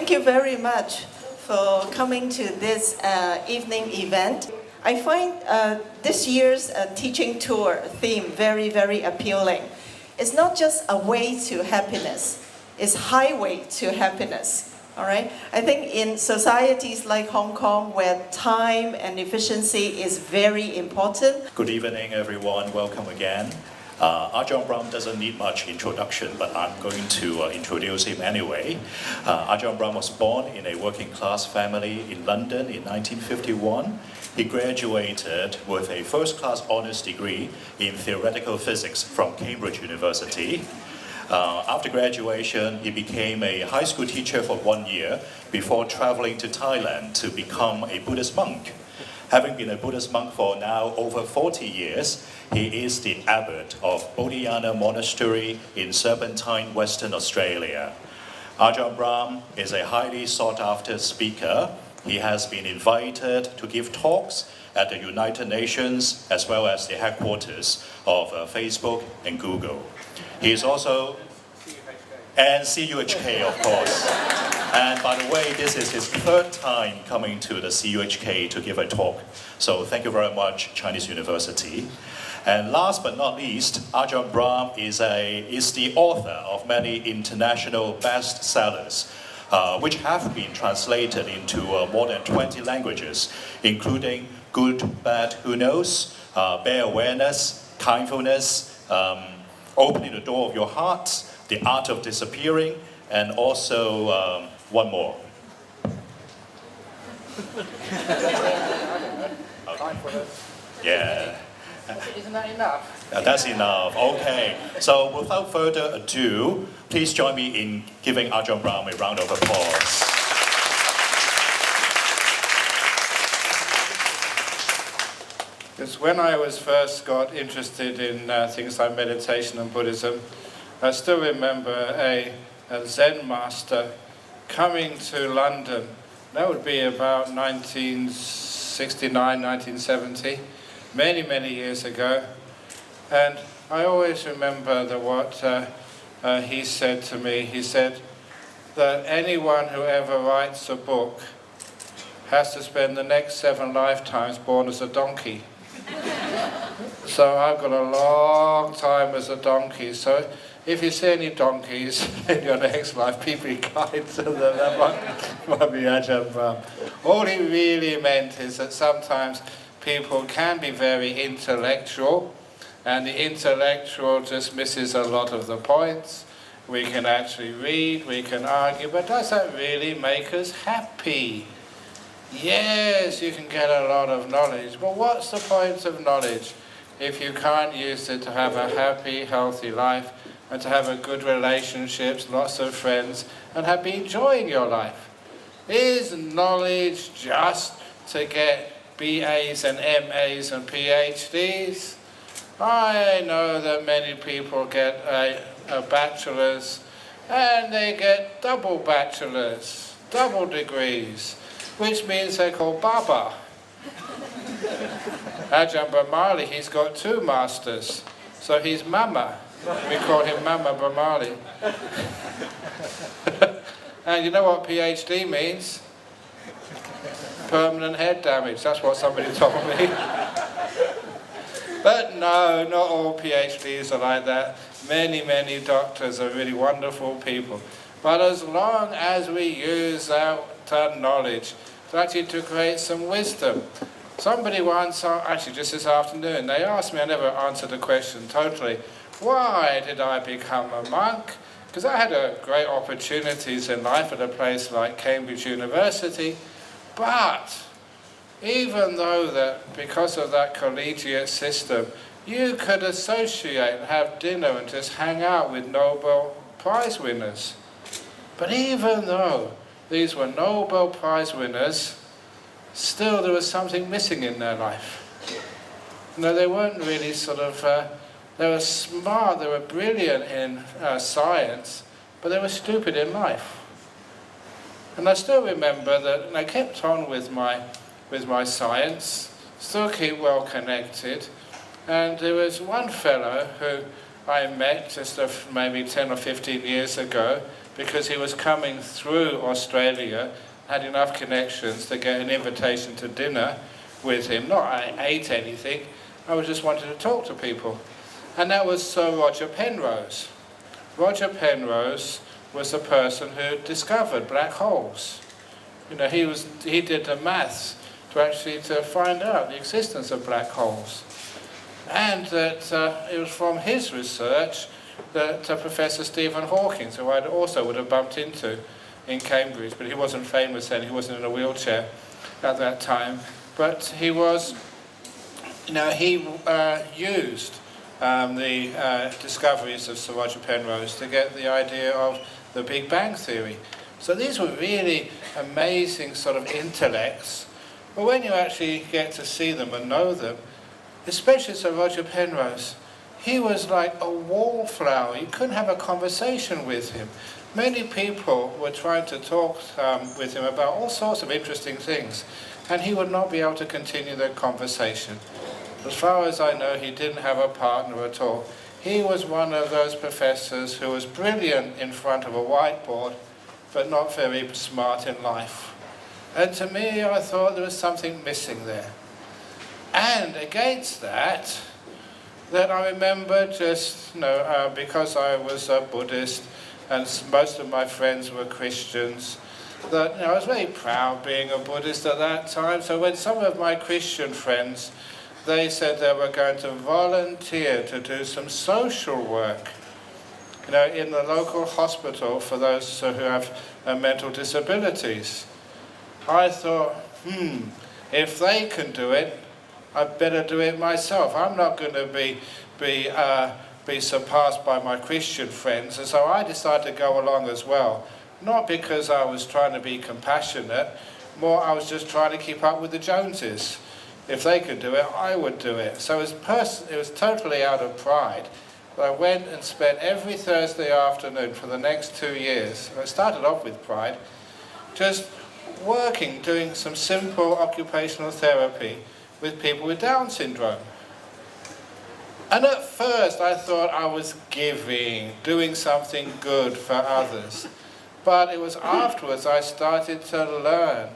Thank you very much for coming to this evening event. I find this year's teaching tour theme very, very appealing. It's not just a way to happiness, it's highway to happiness. All right? I think in societies like Hong Kong, where time and efficiency is very important. Good evening, everyone. Welcome again. Ajahn Brahm doesn't need much introduction, but I'm going to introduce him anyway. Ajahn Brahm was born in a working-class family in London in 1951. He graduated with a first-class honors degree in theoretical physics from Cambridge University. After graduation, he became a high school teacher for 1 year before traveling to Thailand to become a Buddhist monk. Having been a Buddhist monk for now over 40 years, he is the abbot of Bodhinyana Monastery in Serpentine, Western Australia. Ajahn Brahm is a highly sought-after speaker. He has been invited to give talks at the United Nations as well as the headquarters of Facebook and Google. He is also, and CUHK, of course. And by the way, this is his third time coming to the CUHK to give a talk. So thank you very much, Chinese University. And last but not least, Ajahn Brahm is the author of many international bestsellers, which have been translated into more than 20 languages, including Good, Bad, Who Knows, Bare Awareness, Kindfulness, Opening the Door of Your Heart, The Art of Disappearing, and also one more. Okay. Yeah. Isn't that enough? That's enough. Okay. So without further ado, please join me in giving Ajahn Brahm a round of applause. Because when I was first got interested in things like meditation and Buddhism, I still remember a Zen master coming to London. That would be about 1969, 1970, many, many years ago. And I always remember what he said to me. He said that anyone who ever writes a book has to spend the next 7 lifetimes born as a donkey. So I've got a long time as a donkey. So if you see any donkeys in your next life, be kind to them. That might be Ajahn Brahm. All he really meant is that sometimes people can be very intellectual, and the intellectual just misses a lot of the points. We can actually read, we can argue, but does that really make us happy? Yes, you can get a lot of knowledge, but what's the point of knowledge if you can't use it to have a happy, healthy life and to have a good relationships, lots of friends, and be enjoying your life? Is knowledge just to get BAs and MAs and PhDs? I know that many people get a bachelor's and they get double bachelors, double degrees, which means they're called Baba. Ajahn Brahmali, he's got 2 masters, so he's Mama. We call him Mama Brahmali. And you know what PhD means? Permanent head damage, that's what somebody told me. But no, not all PhDs are like that. Many, many doctors are really wonderful people. But as long as we use that knowledge to create some wisdom. Somebody once, actually just this afternoon, they asked me, I never answered the question totally, why did I become a monk? Because I had great opportunities in life at a place like Cambridge University, but even though that because of that collegiate system, you could associate and have dinner and just hang out with Nobel Prize winners. But even though these were Nobel Prize winners, still there was something missing in their life. They weren't really they were smart, they were brilliant in science, but they were stupid in life. And I still remember that I kept on with my science, still keep well connected, and there was one fellow who I met just maybe 10 or 15 years ago. because he was coming through Australia, had enough connections to get an invitation to dinner with him. Not I ate anything, I was just wanted to talk to people. And that was Sir Roger Penrose. Roger Penrose was the person who discovered black holes. You know, he did the maths to find out the existence of black holes. And that it was from his research that Professor Stephen Hawking, who I also would have bumped into in Cambridge, but he wasn't famous then, he wasn't in a wheelchair at that time. But he was, you know, he used the discoveries of Sir Roger Penrose to get the idea of the Big Bang Theory. So these were really amazing sort of intellects. But when you actually get to see them and know them, especially Sir Roger Penrose, he was like a wallflower. You couldn't have a conversation with him. Many people were trying to talk with him about all sorts of interesting things, and he would not be able to continue the conversation. As far as I know, he didn't have a partner at all. He was one of those professors who was brilliant in front of a whiteboard, but not very smart in life. And to me, I thought there was something missing there. And against that I remember just, you know, because I was a Buddhist and most of my friends were Christians, that, you know, I was very proud being a Buddhist at that time. So when some of my Christian friends, they said they were going to volunteer to do some social work, you know, in the local hospital for those who have mental disabilities, I thought, if they can do it, I'd better do it myself. I'm not going to be surpassed by my Christian friends. And so I decided to go along as well. Not because I was trying to be compassionate, more I was just trying to keep up with the Joneses. If they could do it, I would do it. So it was totally out of pride. But I went and spent every Thursday afternoon for the next 2 years, and I started off with pride, just working, doing some simple occupational therapy with people with Down syndrome. And at first I thought I was giving, doing something good for others. But it was afterwards I started to learn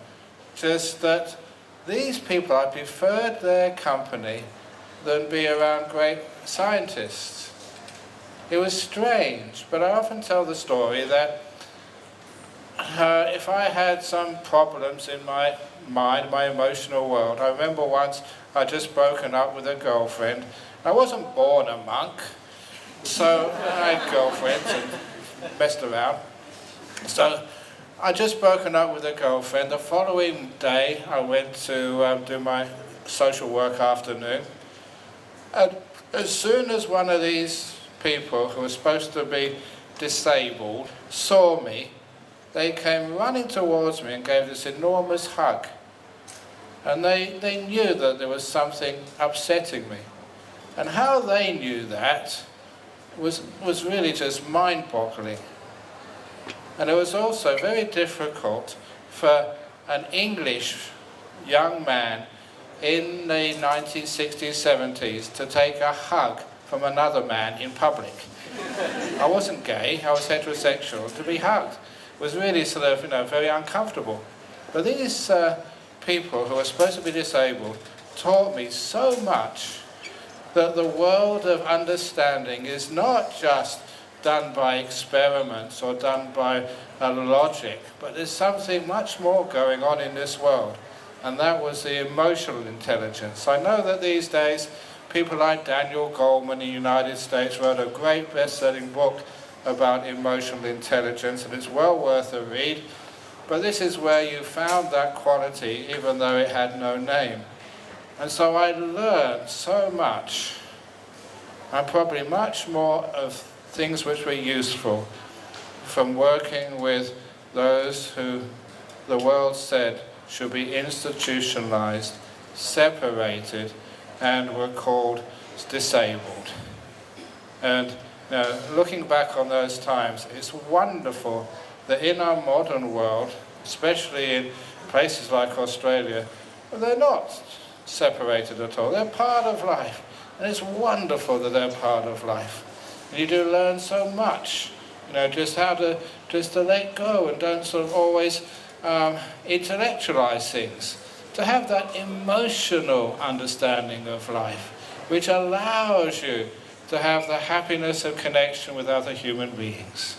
just that these people, I preferred their company than be around great scientists. It was strange, but I often tell the story that if I had some problems in my mind, my emotional world, I remember once I'd just broken up with a girlfriend. I wasn't born a monk, so I had girlfriends and messed around. So I'd just broken up with a girlfriend. The following day I went to do my social work afternoon. And as soon as one of these people who were supposed to be disabled saw me, they came running towards me and gave this enormous hug. And they knew that there was something upsetting me. And how they knew that was really just mind-boggling. And it was also very difficult for an English young man in the 1960s, 70s to take a hug from another man in public. I wasn't gay, I was heterosexual. To be hugged was really sort of, you know, very uncomfortable. But these people who were supposed to be disabled taught me so much that the world of understanding is not just done by experiments or done by logic, but there's something much more going on in this world, and that was the emotional intelligence. I know that these days people like Daniel Goleman in the United States wrote a great best-selling book about emotional intelligence, and it's well worth a read, but this is where you found that quality even though it had no name. And so I learned so much, and probably much more of things which were useful from working with those who the world said should be institutionalized, separated, and were called disabled. And looking back on those times, it's wonderful that in our modern world, especially in places like Australia, they're not separated at all. They're part of life. And it's wonderful that they're part of life. And you do learn so much, just how to just to let go and don't sort of always intellectualize things. To have that emotional understanding of life, which allows you to have the happiness of connection with other human beings.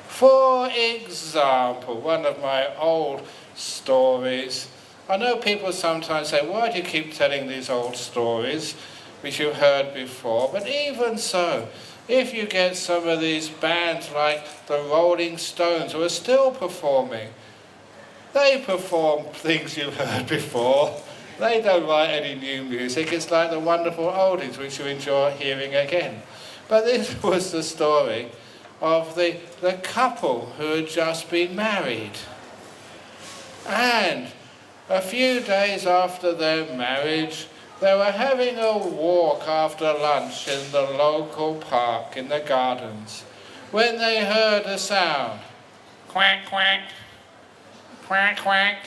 For example, one of my old stories, I know people sometimes say, why do you keep telling these old stories which you've heard before? But even so, if you get some of these bands like the Rolling Stones who are still performing, they perform things you've heard before. They don't write any new music. It's like the wonderful oldies which you enjoy hearing again. But this was the story of the couple who had just been married. And a few days after their marriage, they were having a walk after lunch in the local park in the gardens when they heard a sound. Quack, quack, quack, quack.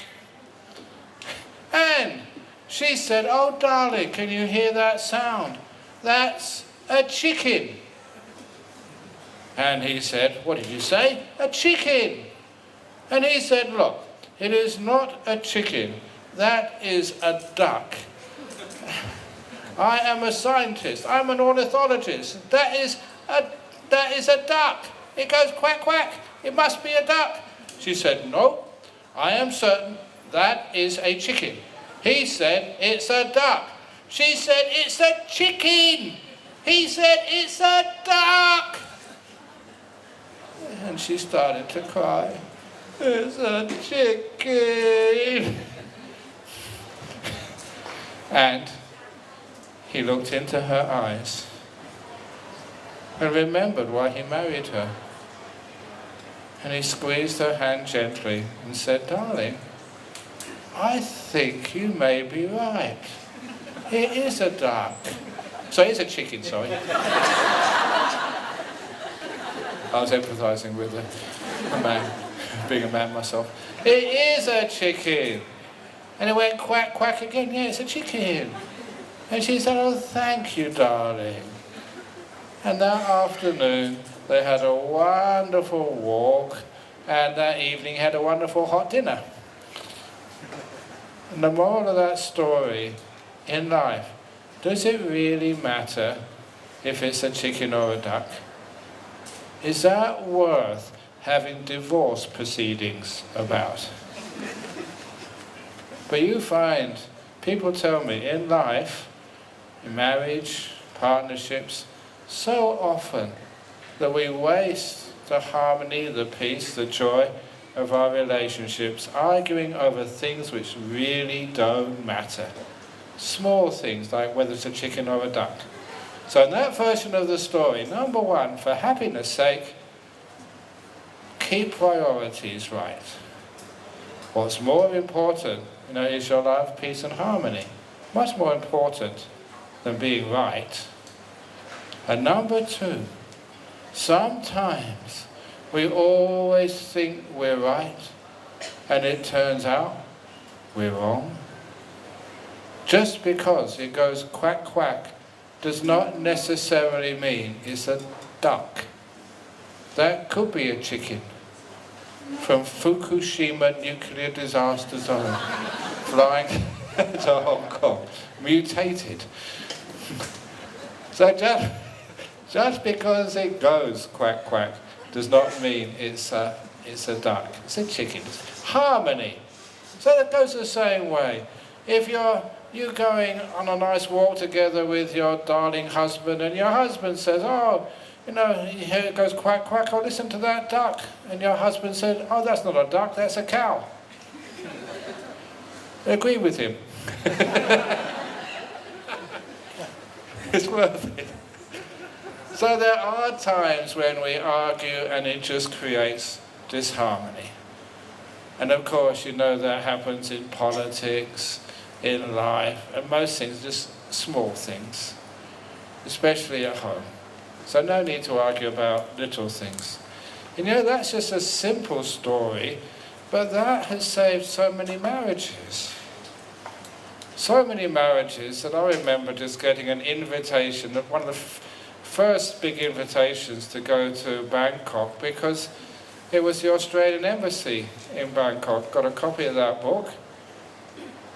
And she said, oh darling, can you hear that sound? That's a chicken. And he said, what did you say? A chicken. And he said, look, it is not a chicken, that is a duck. I am a scientist, I'm an ornithologist. That is a duck. It goes quack, quack. It must be a duck. She said, no, I am certain that is a chicken. He said, it's a duck. She said, it's a chicken. He said, it's a duck. And she started to cry. It's a chicken. And he looked into her eyes and remembered why he married her. And he squeezed her hand gently and said, darling, I think you may be right. It is a duck. So it's a chicken, sorry. I was empathising with the man, being a man myself. It is a chicken. And it went quack, quack again. Yeah, it's a chicken. And she said, oh, thank you, darling. And that afternoon, they had a wonderful walk, and that evening had a wonderful hot dinner. And the moral of that story, in life, does it really matter if it's a chicken or a duck? Is that worth having divorce proceedings about? But you find, people tell me, in life, in marriage, partnerships, so often that we waste the harmony, the peace, the joy of our relationships, arguing over things which really don't matter. Small things like whether it's a chicken or a duck. So in that version of the story, number one, for happiness' sake, keep priorities right. What's more important, is your love, peace and harmony. Much more important than being right. And number two, sometimes we always think we're right, and it turns out we're wrong. Just because it goes quack quack does not necessarily mean it's a duck. That could be a chicken from Fukushima nuclear disaster zone, flying to Hong Kong, mutated. So just because it goes quack quack does not mean it's a duck. It's a chicken. Harmony. So that goes the same way. If you're going on a nice walk together with your darling husband, and your husband says, oh, here it goes quack quack, oh, listen to that duck. And your husband said, oh, that's not a duck, that's a cow. Agree with him. It's worth it. So there are times when we argue and it just creates disharmony. And of course, that happens in politics, in life, and most things, just small things, especially at home. So no need to argue about little things. That's just a simple story, but that has saved so many marriages. So many marriages that I remember just getting an invitation, one of the first big invitations to go to Bangkok, because it was the Australian Embassy in Bangkok, got a copy of that book,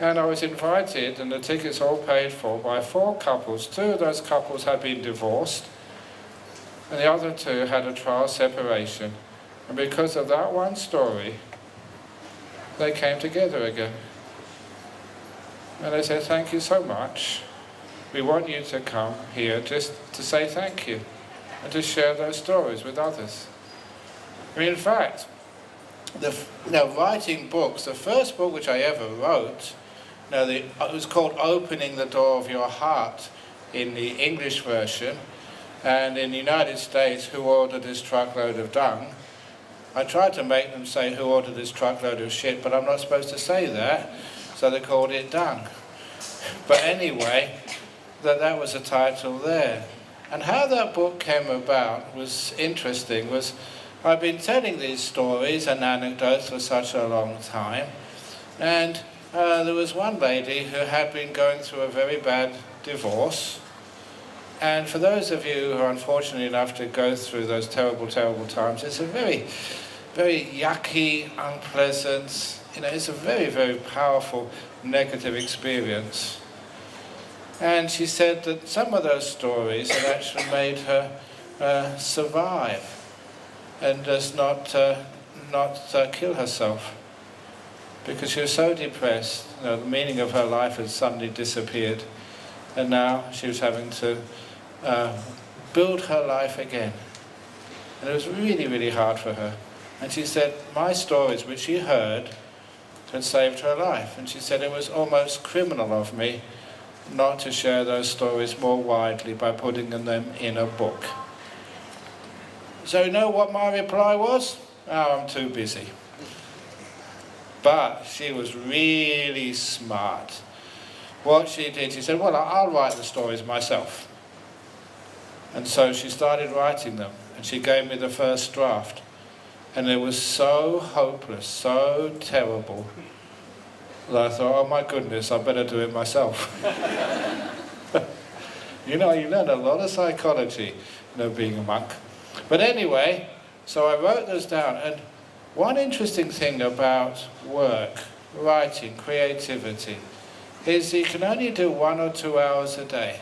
and I was invited, and the tickets all paid for, by 4 couples. 2 of those couples had been divorced, and the other 2 had a trial separation. And because of that one story, they came together again. And they said, thank you so much. We want you to come here just to say thank you and to share those stories with others. I mean, in fact, writing books, the first book which I ever wrote, it was called Opening the Door of Your Heart in the English version, and in the United States, Who Ordered This Truckload of Dung? I tried to make them say, who ordered this truckload of shit, but I'm not supposed to say that, so they called it Dung. But anyway, that was the title there. And how that book came about was interesting. I've been telling these stories and anecdotes for such a long time, and there was one lady who had been going through a very bad divorce. And for those of you who are unfortunate enough to go through those terrible, terrible times, it's a very, very yucky, unpleasant, it's a very, very powerful negative experience. And she said that some of those stories had actually made her survive and does not kill herself, because she was so depressed. The meaning of her life had suddenly disappeared, and now she was having to build her life again. And it was really, really hard for her. And she said, my stories, which she heard, had saved her life. And she said it was almost criminal of me not to share those stories more widely by putting them in a book. So you know what my reply was? Oh, I'm too busy. But she was really smart. What she did, she said, well, I'll write the stories myself. And so she started writing them, and she gave me the first draft. And it was so hopeless, so terrible, that I thought, oh my goodness, I better do it myself. You learn a lot of psychology, being a monk. But anyway, so I wrote those down, and one interesting thing about work, writing, creativity, is you can only do 1 or 2 hours a day.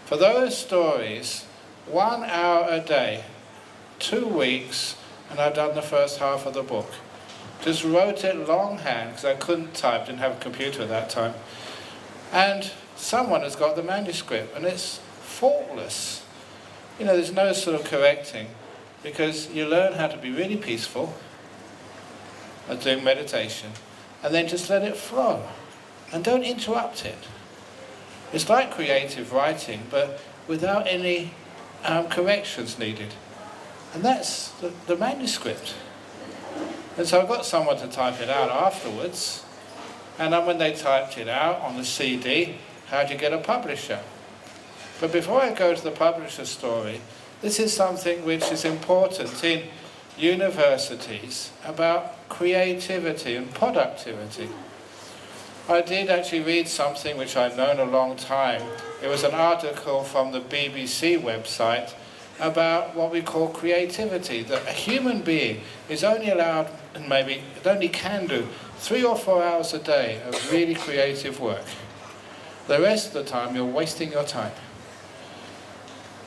For those stories, 1 hour a day, 2 weeks, and I've done the first half of the book. Just wrote it longhand, because I couldn't type, didn't have a computer at that time. And someone has got the manuscript, and it's faultless. There's no sort of correcting, because you learn how to be really peaceful at doing meditation, and then just let it flow, and don't interrupt it. It's like creative writing, but without any corrections needed. And that's the manuscript. And so I got someone to type it out afterwards, and then when they typed it out on the CD, how do you get a publisher? But before I go to the publisher story, this is something which is important in universities about creativity and productivity. I did actually read something which I'd known a long time. It was an article from the BBC website about what we call creativity, that a human being is only allowed, and maybe it only can do, 3 or 4 hours a day of really creative work. The rest of the time you're wasting your time.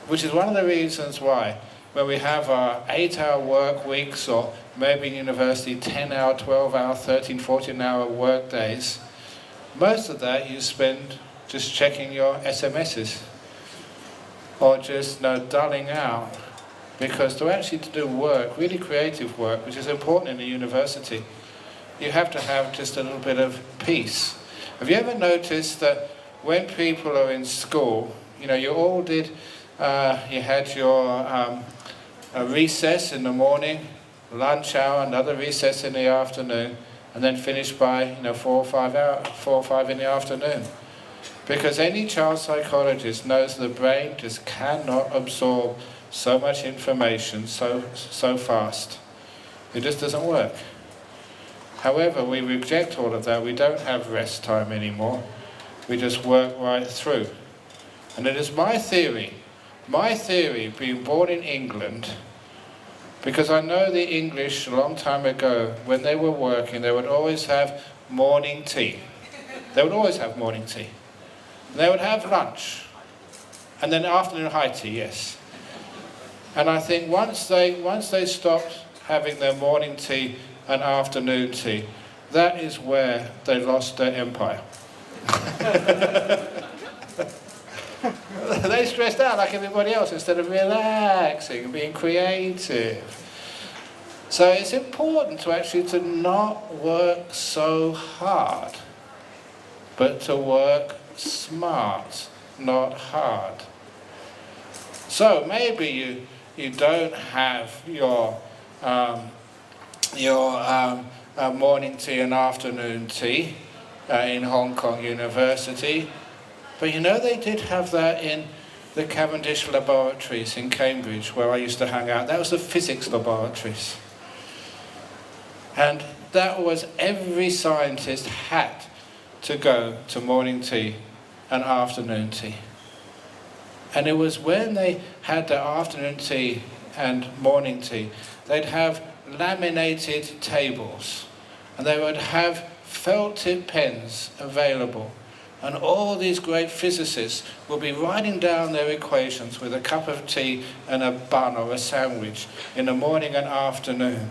Which is one of the reasons why when we have our 8-hour work weeks, or maybe in university 10-hour, 12-hour, 13, 14-hour work days, most of that you spend just checking your SMSs. Or just dulling out, because to actually do work, really creative work, which is important in a university, you have to have just a little bit of peace. Have you ever noticed that when people are in school, you all did, you had your recess in the morning, lunch hour, another recess in the afternoon, and then finished by 4 or 5 in the afternoon. Because any child psychologist knows the brain just cannot absorb so much information so fast. It just doesn't work. However, we reject all of that. We don't have rest time anymore. We just work right through. And it is my theory, being born in England, Because I know the English a long time ago, when they were working, they would always have morning tea. They would always have morning tea. And they would have lunch. And then afternoon high tea, yes. And I think once they stopped having their morning tea and afternoon tea, that is where they lost their empire. They stressed out like everybody else instead of relaxing and being creative. So it's important to actually to not work so hard, but to work smart, not hard. So maybe you don't have your morning tea and afternoon tea in Hong Kong University. But you know they did have that in the Cavendish laboratories in Cambridge, where I used to hang out. That was the physics laboratories. And that was every scientist had to go to morning tea and afternoon tea. And it was when they had their afternoon tea and morning tea, they'd have laminated tables. And they would have felt tip pens available. And all these great physicists will be writing down their equations with a cup of tea and a bun or a sandwich in the morning and afternoon.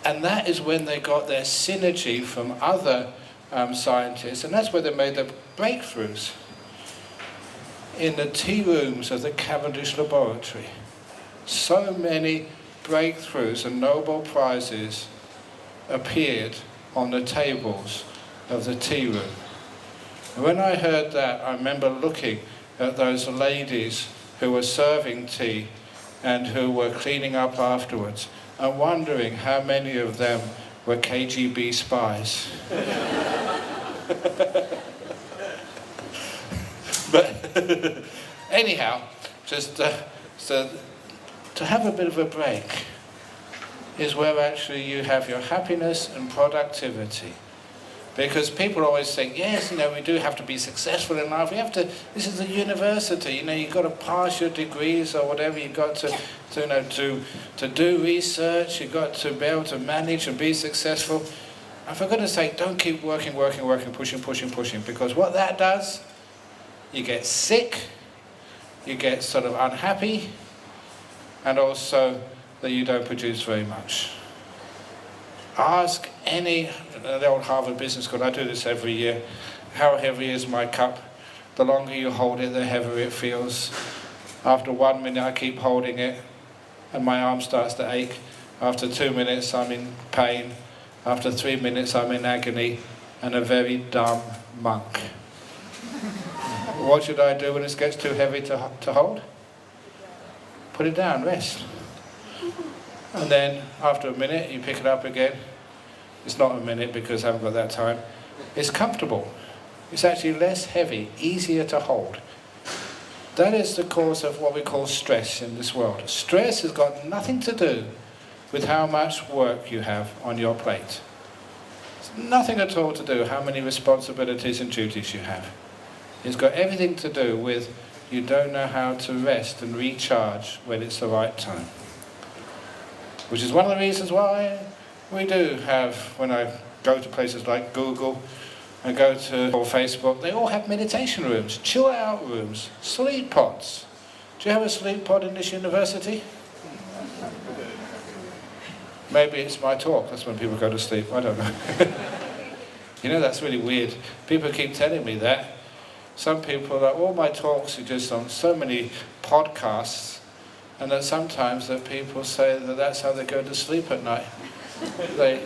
And that is when they got their synergy from other scientists, and that's where they made the breakthroughs. In the tea rooms of the Cavendish laboratory, so many breakthroughs and Nobel Prizes appeared on the tables of the tea room. And when I heard that, I remember looking at those ladies who were serving tea and who were cleaning up afterwards, and wondering how many of them were KGB spies. But anyhow, just so to have a bit of a break is where actually you have your happiness and productivity. Because people always think, yes, we do have to be successful in life. We have to. This is a university. You've got to pass your degrees or whatever. You've got to do research. You've got to be able to manage and be successful. And for goodness sake, don't keep working, pushing. Because what that does, you get sick, you get sort of unhappy, and also that you don't produce very much. Ask any, the old Harvard Business School, I do this every year, how heavy is my cup? The longer you hold it, the heavier it feels. After 1 minute, I keep holding it, and my arm starts to ache. After 2 minutes, I'm in pain. After 3 minutes, I'm in agony, and a very dumb monk. What should I do when it gets too heavy to hold? Put it down, rest. And then, after a minute, you pick it up again. It's not a minute because I haven't got that time. It's comfortable. It's actually less heavy, easier to hold. That is the cause of what we call stress in this world. Stress has got nothing to do with how much work you have on your plate. It's nothing at all to do how many responsibilities and duties you have. It's got everything to do with you don't know how to rest and recharge when it's the right time. Which is one of the reasons why we do have, when I go to places like Google and go to Facebook, they all have meditation rooms, chill out rooms, sleep pods. Do you have a sleep pod in this university? Maybe it's my talk, that's when people go to sleep, I don't know. That's really weird. People keep telling me that. Some people are like, all my talks are just on so many podcasts, and that sometimes that people say that that's how they go to sleep at night. They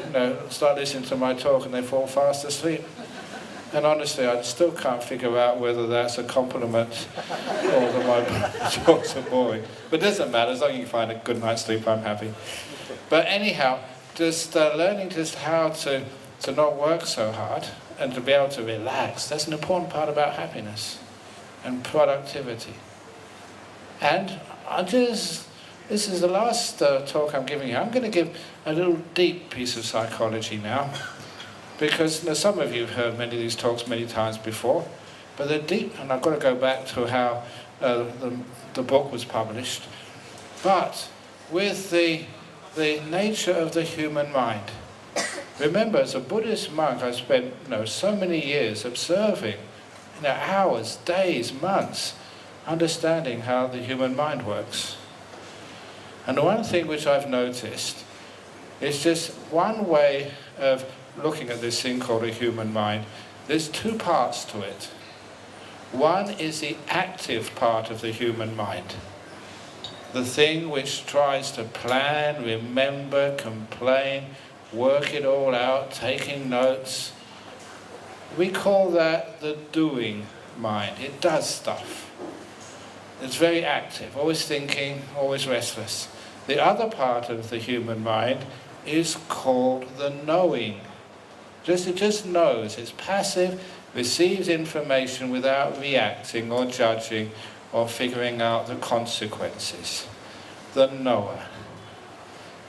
start listening to my talk and they fall fast asleep. And honestly, I still can't figure out whether that's a compliment or that my talks are boring. But it doesn't matter, as long as you find a good night's sleep, I'm happy. But anyhow, just learning just how to not work so hard and to be able to relax, that's an important part about happiness and productivity. And this is the last talk I'm giving you. I'm going to give a little deep piece of psychology now, because some of you have heard many of these talks many times before, but they're deep, and I've got to go back to how the book was published. But with the the nature of the human mind. Remember, as a Buddhist monk, I spent so many years observing, hours, days, months, understanding how the human mind works. And the one thing which I've noticed is just one way of looking at this thing called a human mind. There's two parts to it. One is the active part of the human mind. The thing which tries to plan, remember, complain, work it all out, taking notes. We call that the doing mind. It does stuff. It's very active, always thinking, always restless. The other part of the human mind is called the knowing. It just knows. It's passive, receives information without reacting or judging or figuring out the consequences. The knower.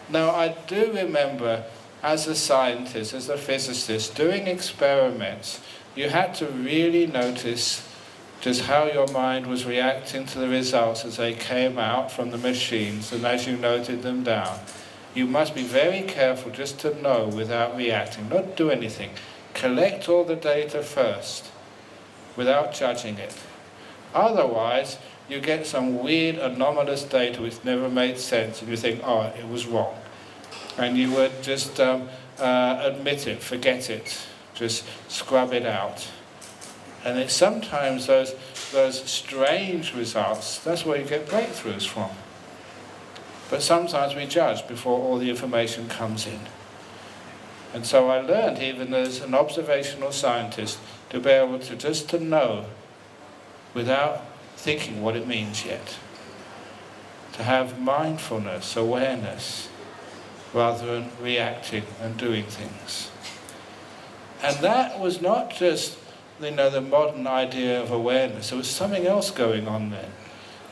Now, I do remember, as a scientist, as a physicist, doing experiments, you had to really notice just how your mind was reacting to the results as they came out from the machines, and as you noted them down. You must be very careful just to know without reacting, not do anything. Collect all the data first, without judging it. Otherwise, you get some weird, anomalous data which never made sense, and you think, oh, it was wrong. And you would just admit it, forget it, just scrub it out. And it's sometimes those strange results, that's where you get breakthroughs from. But sometimes we judge before all the information comes in. And so I learned, even as an observational scientist, to be able to just to know without thinking what it means yet. To have mindfulness, awareness, rather than reacting and doing things. And that was not just the modern idea of awareness. There was something else going on then,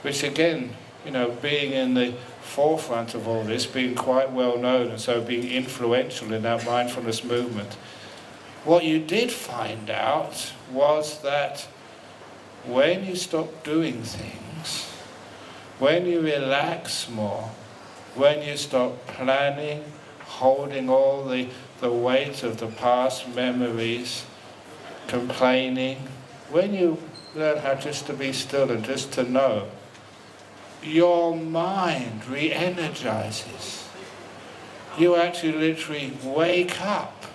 which again, being in the forefront of all this, being quite well known and so being influential in that mindfulness movement, what you did find out was that when you stop doing things, when you relax more, when you stop planning, holding all the weight of the past memories, complaining, when you learn how just to be still and just to know, your mind re-energizes. You actually literally wake up.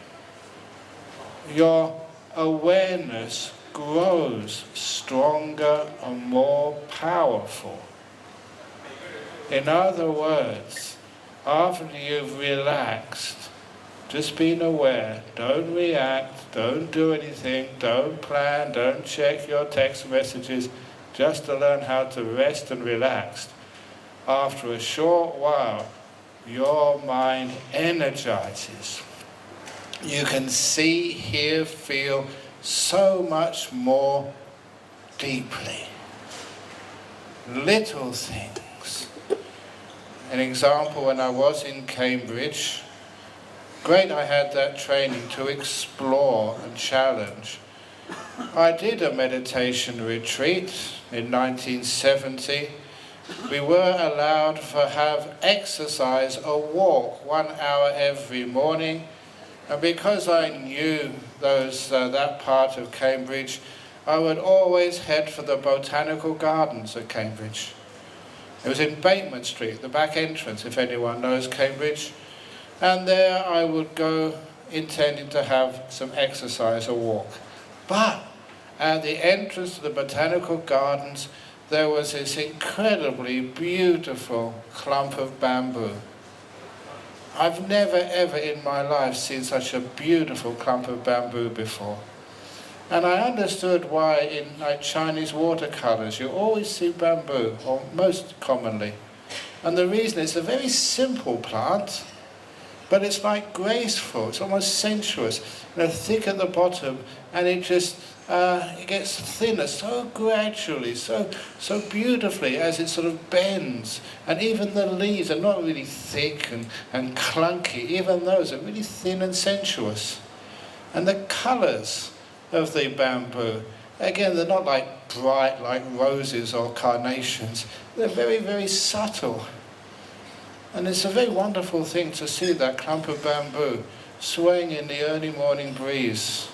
Your awareness grows stronger and more powerful. In other words, after you've relaxed, just being aware, don't react, don't do anything, don't plan, don't check your text messages, just to learn how to rest and relax. After a short while, your mind energizes. You can see, hear, feel so much more deeply. Little things. An example, when I was in Cambridge, great I had that training to explore and challenge. I did a meditation retreat in 1970. We were allowed to have exercise, a walk, 1 hour every morning. And because I knew that part of Cambridge, I would always head for the botanical gardens at Cambridge. It was in Bateman Street, the back entrance, if anyone knows Cambridge. And there I would go intending to have some exercise, a walk. But at the entrance to the botanical gardens, there was this incredibly beautiful clump of bamboo. I've never ever in my life seen such a beautiful clump of bamboo before. And I understood why in Chinese watercolors you always see bamboo, or most commonly. And the reason is a very simple plant, but it's like graceful, it's almost sensuous, thick at the bottom, and it just it gets thinner so gradually, so beautifully as it sort of bends. And even the leaves are not really thick and clunky, even those are really thin and sensuous. And the colours of the bamboo, again, they're not like bright like roses or carnations, they're very, very subtle. And it's a very wonderful thing to see that clump of bamboo swaying in the early morning breeze,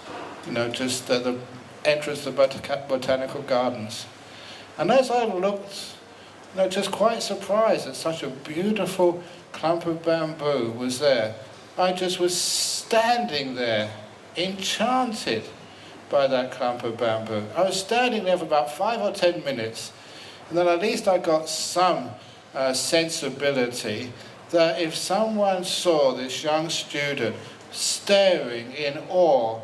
just at the entrance of the botanical gardens. And as I looked, just quite surprised that such a beautiful clump of bamboo was there, I just was standing there, enchanted by that clump of bamboo. I was standing there for about 5 or 10 minutes, and then at least I got some sensibility that if someone saw this young student staring in awe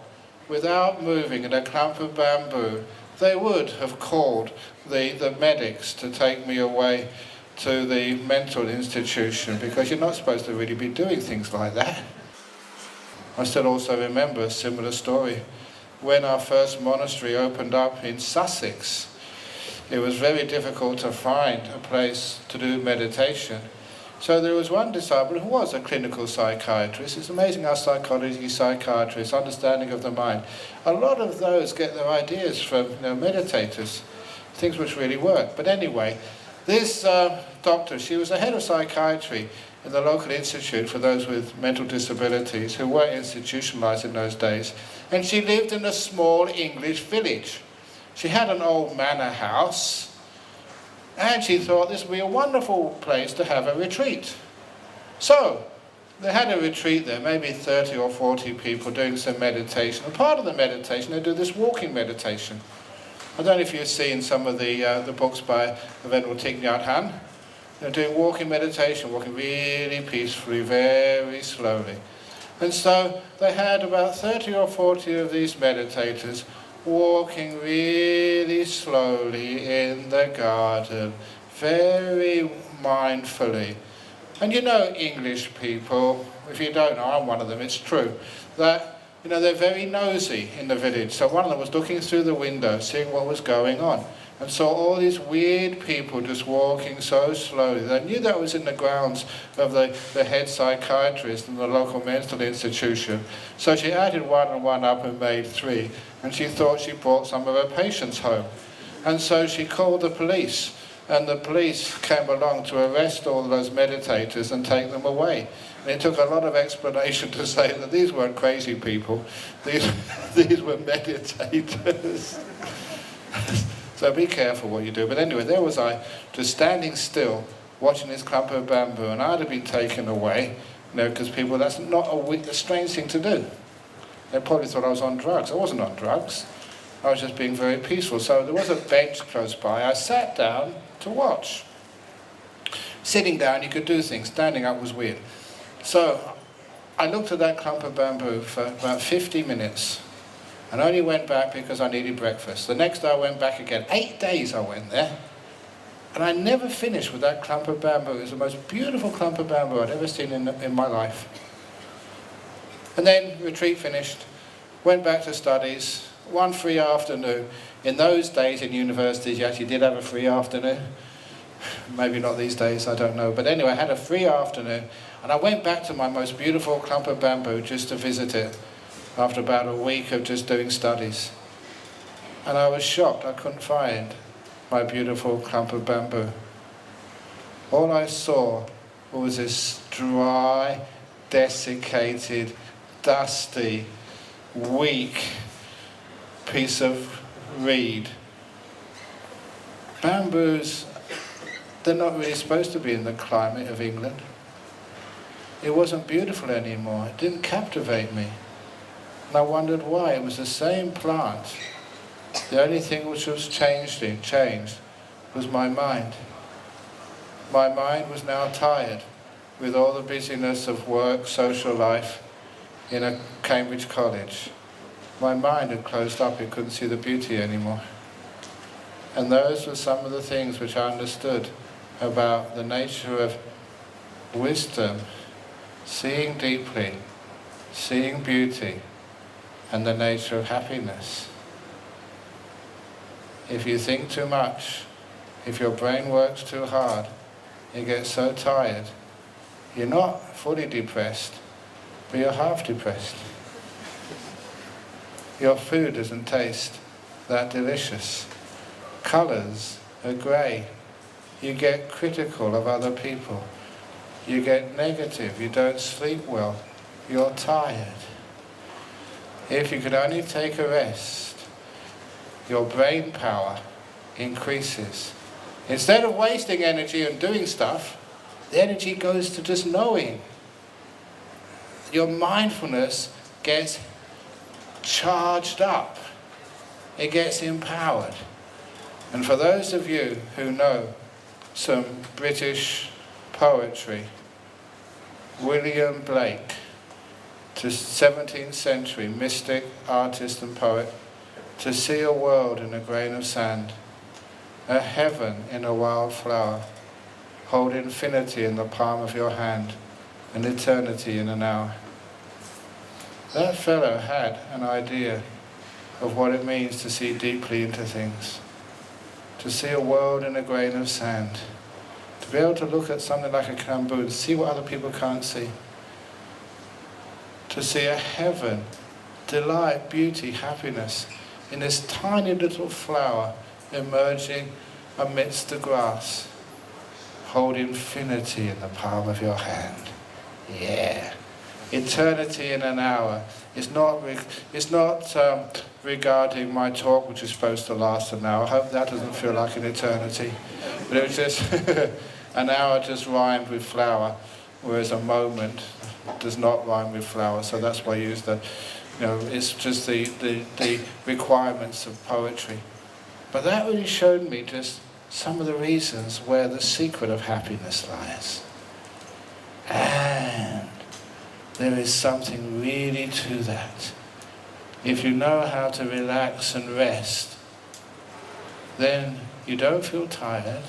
without moving at a clump of bamboo, they would have called the medics to take me away to the mental institution, because you're not supposed to really be doing things like that. I still also remember a similar story. When our first monastery opened up in Sussex, it was very difficult to find a place to do meditation. So there was one disciple who was a clinical psychiatrist. It's amazing how psychology, psychiatrists, understanding of the mind, a lot of those get their ideas from meditators, things which really work. But anyway, this doctor, she was the head of psychiatry in the local institute for those with mental disabilities who were institutionalized in those days, and she lived in a small English village. She had an old manor house, and she thought this would be a wonderful place to have a retreat. So they had a retreat there, maybe 30 or 40 people doing some meditation. And part of the meditation, they do this walking meditation. I don't know if you've seen some of the books by Venerable Thich Nhat Hanh. They're doing walking meditation, walking really peacefully, very slowly. And so they had about 30 or 40 of these meditators walking really slowly in the garden, very mindfully. And English people, if you don't know, I'm one of them, it's true, that they're very nosy in the village. So one of them was looking through the window, seeing what was going on, and saw all these weird people just walking so slowly. They knew that was in the grounds of the head psychiatrist in the local mental institution. So she added 1 and 1 up and made 3. And she thought she brought some of her patients home. And so she called the police. And the police came along to arrest all those meditators and take them away. And it took a lot of explanation to say that these weren't crazy people. These were meditators. So be careful what you do. But anyway, there was I, just standing still, watching this clump of bamboo, and I'd have been taken away, because people, that's not a strange thing to do. They probably thought I was on drugs. I wasn't on drugs. I was just being very peaceful. So there was a bench close by. I sat down to watch. Sitting down, you could do things. Standing up was weird. So I looked at that clump of bamboo for about 50 minutes. And I only went back because I needed breakfast. The next day I went back again. 8 days I went there. And I never finished with that clump of bamboo. It was the most beautiful clump of bamboo I'd ever seen in my life. And then retreat finished. Went back to studies. One free afternoon. In those days in universities you actually did have a free afternoon. Maybe not these days, I don't know. But anyway, I had a free afternoon. And I went back to my most beautiful clump of bamboo just to visit it, after about a week of just doing studies. And I was shocked, I couldn't find my beautiful clump of bamboo. All I saw was this dry, desiccated, dusty, weak piece of reed. Bamboos, they're not really supposed to be in the climate of England. It wasn't beautiful anymore, it didn't captivate me. And I wondered why. It was the same plant. The only thing which was changed was my mind. My mind was now tired with all the busyness of work, social life in a Cambridge college. My mind had closed up, it couldn't see the beauty anymore. And those were some of the things which I understood about the nature of wisdom, seeing deeply, seeing beauty, and the nature of happiness. If you think too much, if your brain works too hard, you get so tired, you're not fully depressed, but you're half depressed. Your food doesn't taste that delicious. Colours are grey. You get critical of other people. you get negative, you don't sleep well, you're tired. If you could only take a rest, your brain power increases. Instead of wasting energy and doing stuff, the energy goes to just knowing. Your mindfulness gets charged up. It gets empowered. And for those of you who know some British poetry, William Blake, to 17th century mystic, artist and poet, to see a world in a grain of sand, a heaven in a wild flower, hold infinity in the palm of your hand, and eternity in an hour. That fellow had an idea of what it means to see deeply into things, to see a world in a grain of sand, to be able to look at something like a bamboo and see what other people can't see, to see a heaven, delight, beauty, happiness in this tiny little flower emerging amidst the grass. Hold infinity in the palm of your hand. Yeah. Eternity in an hour. It's not regarding my talk, which is supposed to last an hour. I hope that doesn't feel like an eternity. But it was just an hour just rhymed with flower, whereas a moment does not rhyme with flower. So that's why I use the, it's just the requirements of poetry. But that really showed me just some of the reasons where the secret of happiness lies. And there is something really to that. If you know how to relax and rest, then you don't feel tired,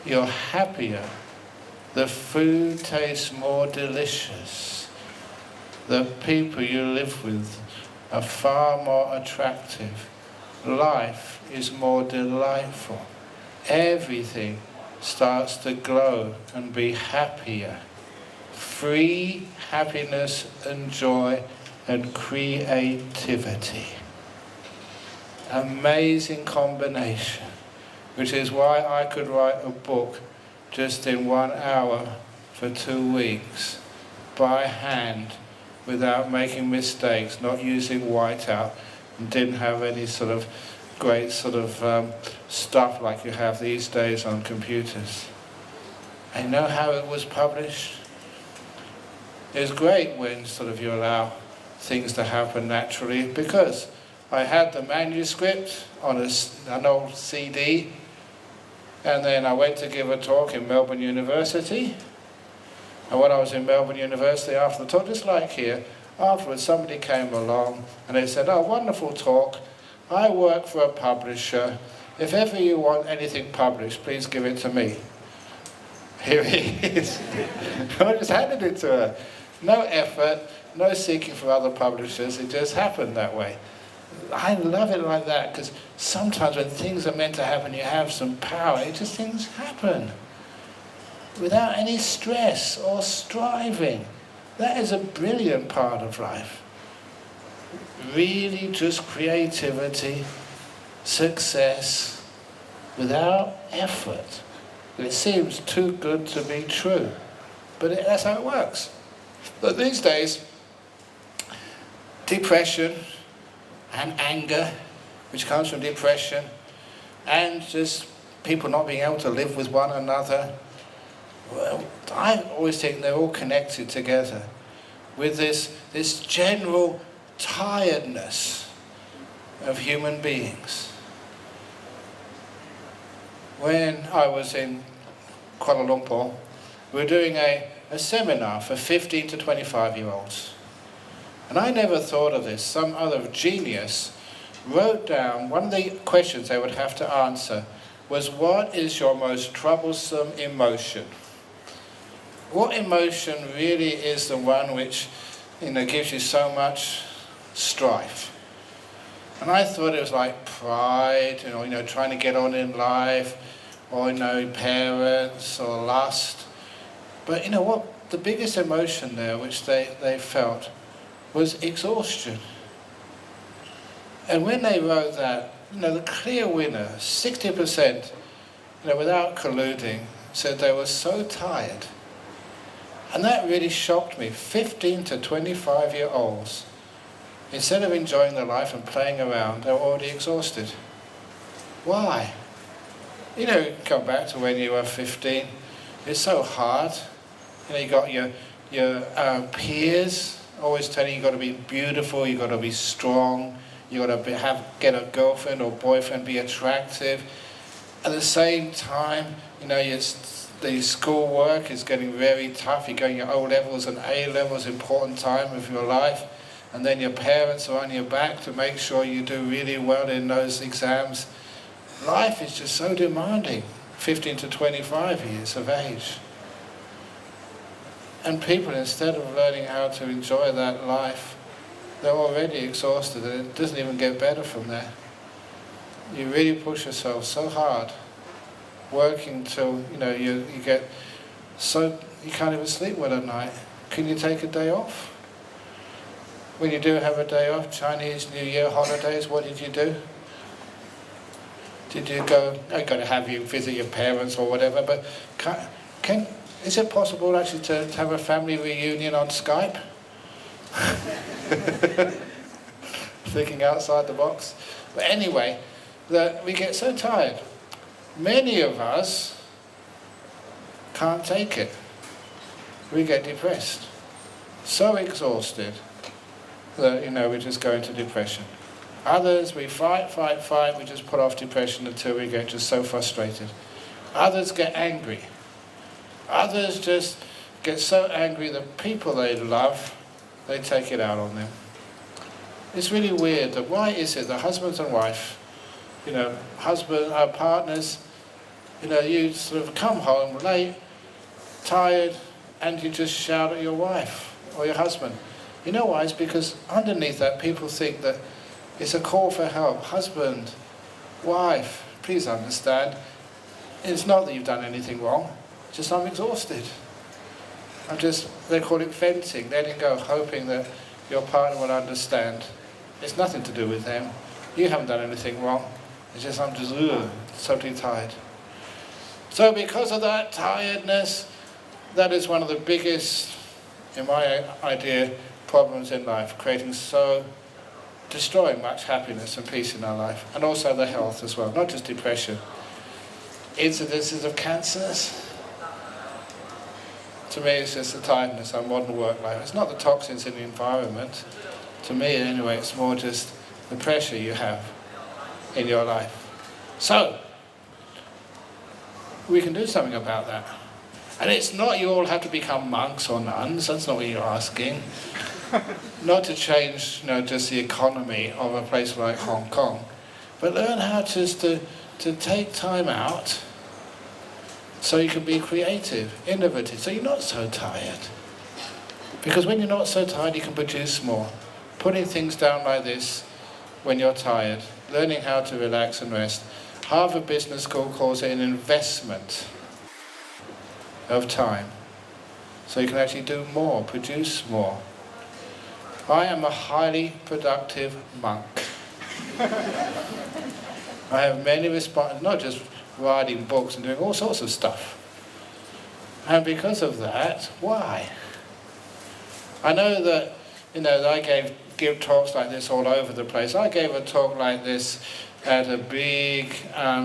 you're happier, the food tastes more delicious, the people you live with are far more attractive, life is more delightful, everything starts to glow and be happier. Free happiness and joy and creativity. Amazing combination, which is why I could write a book just in 1 hour for 2 weeks, by hand, without making mistakes, not using whiteout, and didn't have any sort of great stuff like you have these days on computers. And you know how it was published? It's great when you allow things to happen naturally, because I had the manuscript on an old CD, and then I went to give a talk in Melbourne University, and when I was in Melbourne University after the talk, just like here, afterwards somebody came along and they said, "Oh, wonderful talk, I work for a publisher, if ever you want anything published, please give it to me." Here it is. I just handed it to her. No effort, no seeking for other publishers, it just happened that way. I love it like that, because sometimes when things are meant to happen, you have some power, things happen. Without any stress or striving. That is a brilliant part of life. Really just creativity, success, without effort. It seems too good to be true, but that's how it works. But these days, depression and anger, which comes from depression, and just people not being able to live with one another, well, I always think they're all connected together with this general tiredness of human beings. When I was in Kuala Lumpur, we were doing a seminar for 15 to 25-year-olds. And I never thought of this. Some other genius wrote down, one of the questions they would have to answer was, what is your most troublesome emotion? What emotion really is the one which gives you so much strife? And I thought it was like pride, trying to get on in life, or parents, or lust. But you know what? The biggest emotion there, which they felt, was exhaustion. And when they wrote that, the clear winner, 60%, without colluding, said they were so tired And that really shocked me. 15 to 25-year-olds, instead of enjoying their life and playing around, they're already exhausted. Why? You know, come back to when you were 15. It's so hard. You know, you got your peers always telling you you've got to be beautiful, you've got to be strong, you've got to get a girlfriend or boyfriend, be attractive. At the same time, you know, the school work is getting very tough. You're going your O-levels and A-levels, important time of your life. And then your parents are on your back to make sure you do really well in those exams. Life is just so demanding, 15 to 25 years of age. And people, instead of learning how to enjoy that life, they're already exhausted, and it doesn't even get better from there. You really push yourself so hard, working till, you know, you get so you can't even sleep well at night. Can you take a day off? When you do have a day off, Chinese New Year holidays, what did you do? Did you go, I've got to have you visit your parents or whatever, but is it possible actually to have a family reunion on Skype? Thinking outside the box. But anyway, we get so tired. Many of us can't take it. We get depressed. So exhausted that, you know, we just go into depression. Others, we fight, we just put off depression until we get just so frustrated. Others get angry. Others just get so angry that people they love, they take it out on them. It's really weird that why is it that husbands and wife, you know, partners, you know, you sort of come home late, tired, and you just shout at your wife or your husband. You know why? It's because underneath that people think that it's a call for help. Husband, wife, please understand. It's not that you've done anything wrong. It's just I'm exhausted. They call it venting, letting go, hoping that your partner will understand. It's nothing to do with them. You haven't done anything wrong. It's just I'm just totally tired. So because of that tiredness, that is one of the biggest, in my idea, problems in life, destroying much happiness and peace in our life, and also the health as well, not just depression. Incidences of cancers. To me, it's just the tiredness of modern work life. It's not the toxins in the environment. To me, anyway, it's more just the pressure you have in your life. So, we can do something about that. And it's not you all have to become monks or nuns, that's not what you're asking. Not to change, you know, just the economy of a place like Hong Kong, but learn how just to take time out so you can be creative, innovative, so you're not so tired. Because when you're not so tired, you can produce more. Putting things down like this when you're tired, learning how to relax and rest. Harvard Business School calls it an investment of time. So you can actually do more, produce more. I am a highly productive monk. I have many responsibilities, not just writing books and doing all sorts of stuff. And because of that, why? I know that, you know, that I give talks like this all over the place. I gave a talk like this at a big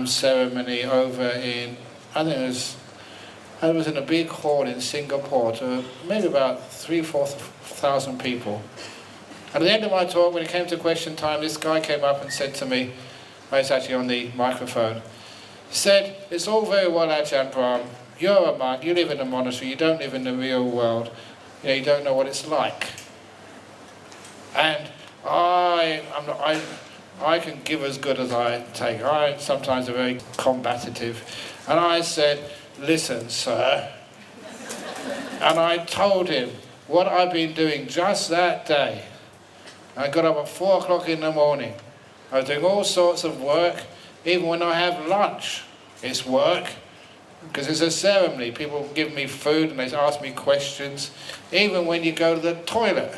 ceremony over in, I think it was in a big hall in Singapore to maybe about 3,000-4,000 people. And at the end of my talk, when it came to question time, this guy came up and said to me, I was actually on the microphone, he said, it's all very well, Ajahn Brahm, you're a monk, you live in a monastery, you don't live in the real world, you know, you don't know what it's like. And I can give as good as I take. I sometimes am very combative. And I said, listen, sir. And I told him what I've been doing just that day. I got up at 4 o'clock in the morning. I was doing all sorts of work. Even when I have lunch, it's work. Because it's a ceremony. People give me food and they ask me questions. Even when you go to the toilet,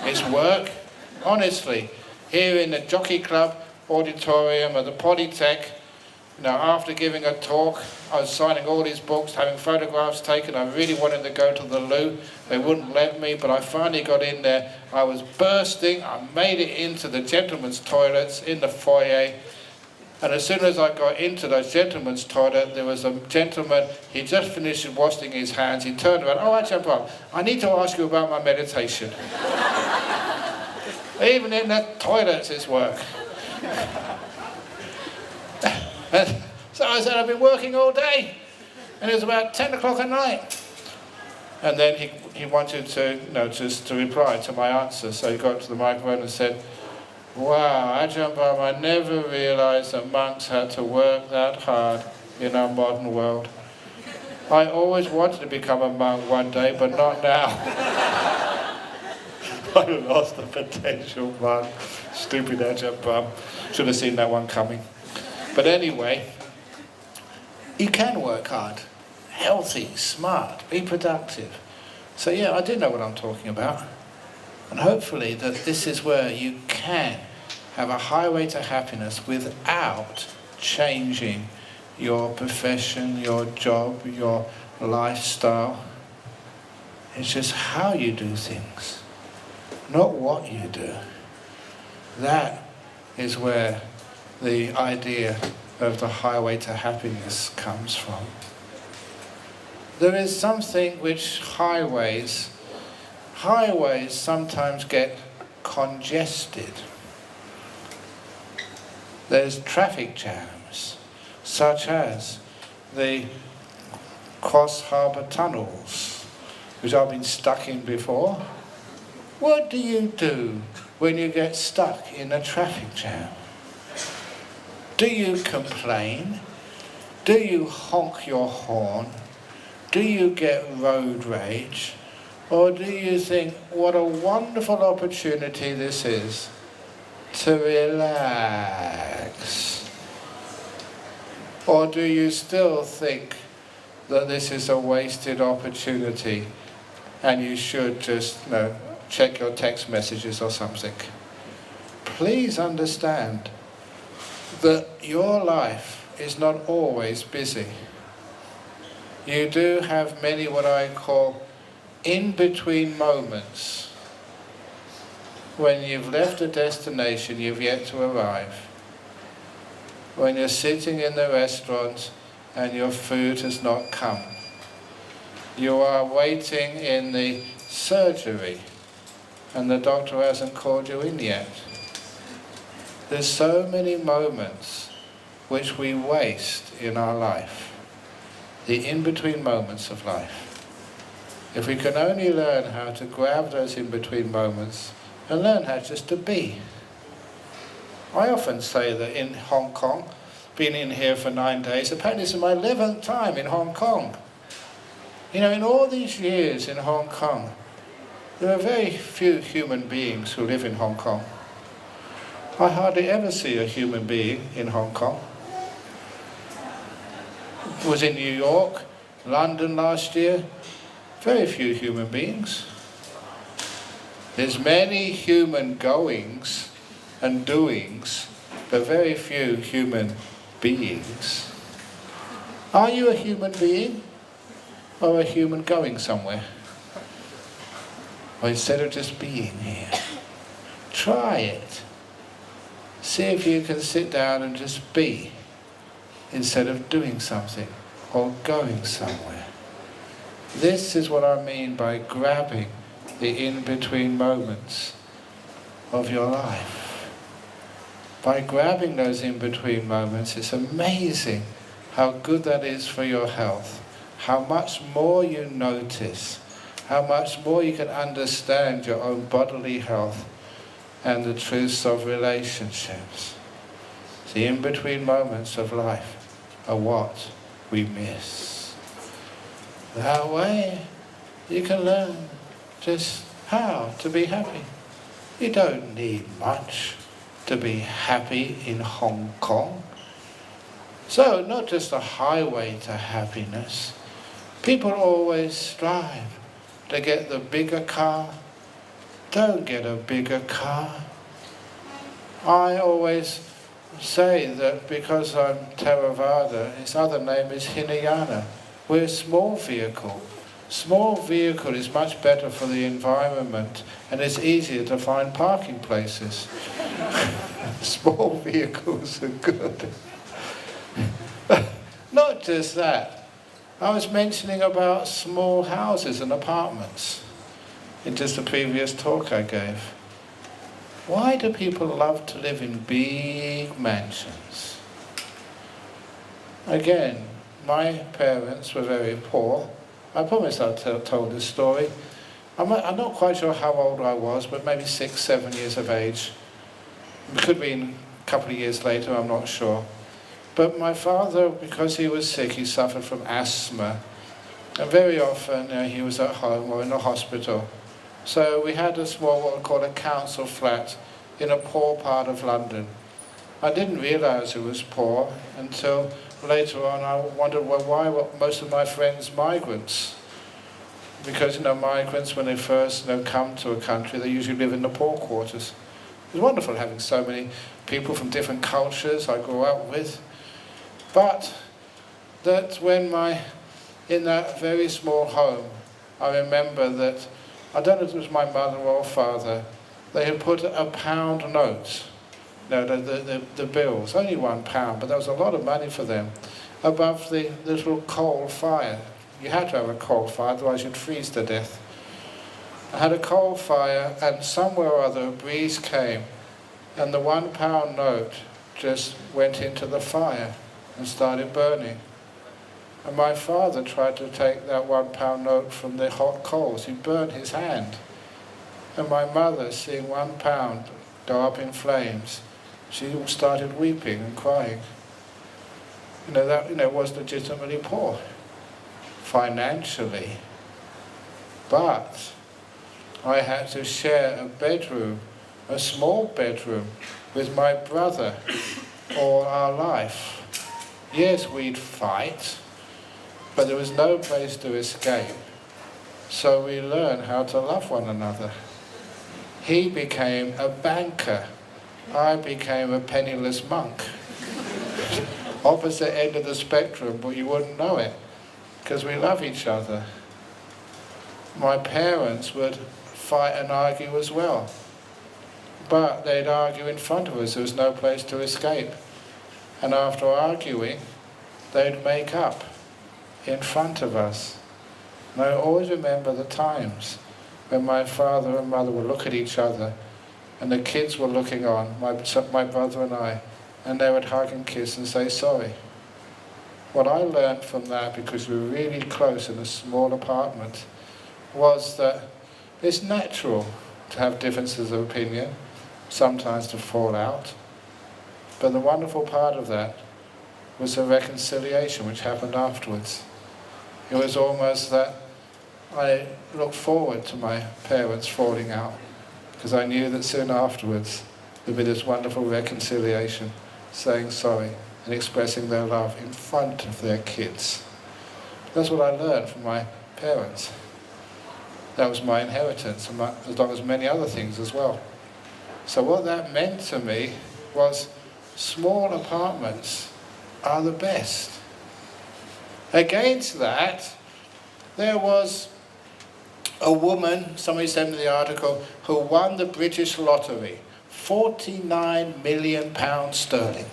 it's work. Honestly, here in the Jockey Club auditorium at the Polytech, after giving a talk, I was signing all these books, having photographs taken. I really wanted to go to the loo. They wouldn't let me, but I finally got in there. I was bursting. I made it into the gentlemen's toilets in the foyer. And as soon as I got into the gentleman's toilet, there was a gentleman, he just finished washing his hands. He turned around, "Oh, Ajahn Brahm, I need to ask you about my meditation." Even in the toilets it's work. And so I said, "I've been working all day." And it was about 10 o'clock at night. And then he wanted to, just to reply to my answer. So he got to the microphone and said, "Wow, Ajahn Brahm, I never realised that monks had to work that hard in our modern world. I always wanted to become a monk one day, but not now." I lost the potential monk. Stupid Ajahn Brahm. Should have seen that one coming. But anyway, you can work hard. Healthy, smart, be productive. So yeah, I do know what I'm talking about. And hopefully that this is where you can have a highway to happiness without changing your profession, your job, your lifestyle. It's just how you do things, not what you do. That is where the idea of the highway to happiness comes from. There is something which highways sometimes get congested. There's traffic jams, such as the Cross Harbour tunnels, which I've been stuck in before. What do you do when you get stuck in a traffic jam? Do you complain? Do you honk your horn? Do you get road rage? Or do you think, what a wonderful opportunity this is to relax? Or do you still think that this is a wasted opportunity and you should just check your text messages or something? Please understand that your life is not always busy. You do have many what I call in-between moments when you've left a destination you've yet to arrive, when you're sitting in the restaurant and your food has not come, you are waiting in the surgery and the doctor hasn't called you in yet. There's so many moments which we waste in our life, the in-between moments of life. If we can only learn how to grab those in-between moments and learn how just to be. I often say that in Hong Kong, been in here for 9 days, apparently this is my 11th time in Hong Kong. In all these years in Hong Kong, there are very few human beings who live in Hong Kong. I hardly ever see a human being in Hong Kong. I was in New York, London last year, very few human beings. There's many human goings and doings, but very few human beings. Are you a human being or a human going somewhere? Or instead of just being here, try it. See if you can sit down and just be instead of doing something or going somewhere. This is what I mean by grabbing the in-between moments of your life. By grabbing those in-between moments, it's amazing how good that is for your health, how much more you notice, how much more you can understand your own bodily health and the truths of relationships. The in-between moments of life are what we miss. That way you can learn just how to be happy. You don't need much to be happy in Hong Kong. So, not just a highway to happiness. People always strive to get the bigger car. Don't get a bigger car. I always say that because I'm Theravada, his other name is Hinayana. We're a small vehicle. Small vehicle is much better for the environment and it's easier to find parking places. Small vehicles are good. Not just that. I was mentioning about small houses and apartments in just the previous talk I gave. Why do people love to live in big mansions? Again, my parents were very poor. I promise I've told this story. I'm not quite sure how old I was, but maybe 6, 7 years of age. It could be a couple of years later, I'm not sure. But my father, because he was sick, he suffered from asthma. And very often he was at home or in a hospital. So we had a small, what we call a council flat in a poor part of London. I didn't realise it was poor until later on I wondered, well, why were most of my friends migrants? Because, migrants, when they first come to a country, they usually live in the poor quarters. It was wonderful having so many people from different cultures I grew up with. But that when in that very small home, I remember that, I don't know if it was my mother or father, they had put a £1 note, the bills, only £1, but that was a lot of money for them, above the little coal fire. You had to have a coal fire, otherwise you'd freeze to death. I had a coal fire, and somewhere or other a breeze came, and the £1 note just went into the fire and started burning. And my father tried to take that £1 note from the hot coals. He burned his hand. And my mother, seeing £1 go up in flames, she started weeping and crying. That was legitimately poor, financially. But I had to share a bedroom, a small bedroom, with my brother all our life. Yes, we'd fight, but there was no place to escape. So we learned how to love one another. He became a banker. I became a penniless monk. Opposite end of the spectrum, but you wouldn't know it, because we love each other. My parents would fight and argue as well, but they'd argue in front of us. There was no place to escape. And after arguing, they'd make up in front of us. And I always remember the times when my father and mother would look at each other, and the kids were looking on, my brother and I, and they would hug and kiss and say sorry. What I learned from that, because we were really close in a small apartment, was that it's natural to have differences of opinion, sometimes to fall out. But the wonderful part of that was the reconciliation which happened afterwards. It was almost that I looked forward to my parents falling out, because I knew that soon afterwards there'd be this wonderful reconciliation, saying sorry and expressing their love in front of their kids. That's what I learned from my parents. That was my inheritance, as long as many other things as well. So what that meant to me was small apartments are the best. Against that, there was a woman, somebody sent me the article, who won the British lottery, £49 million sterling.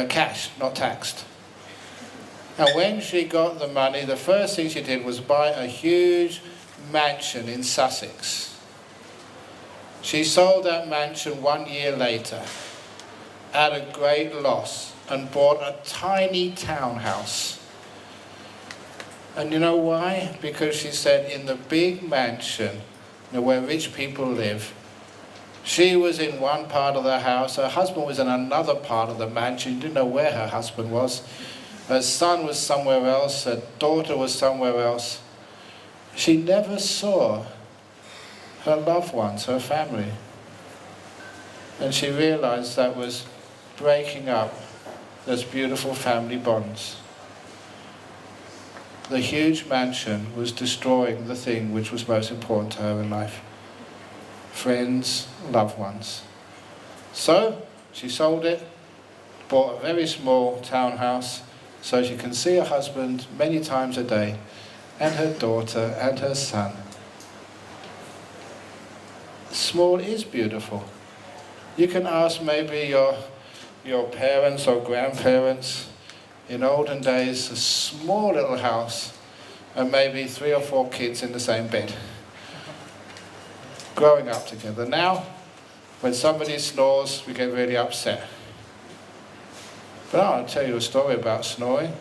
Cash, not taxed. And when she got the money, the first thing she did was buy a huge mansion in Sussex. She sold that mansion 1 year later at a great loss and bought a tiny townhouse. And you know why? Because she said in the big mansion, where rich people live, she was in one part of the house, her husband was in another part of the mansion, she didn't know where her husband was. Her son was somewhere else, her daughter was somewhere else. She never saw her loved ones, her family. And she realized that was breaking up those beautiful family bonds. The huge mansion was destroying the thing which was most important to her in life. Friends, loved ones. So, She sold it, bought a very small townhouse so she can see her husband many times a day, and her daughter and her son. Small is beautiful. You can ask maybe your parents or grandparents. In olden days, a small little house and maybe 3 or 4 kids in the same bed, growing up together. Now, when somebody snores, we get really upset. But I'll tell you a story about snoring.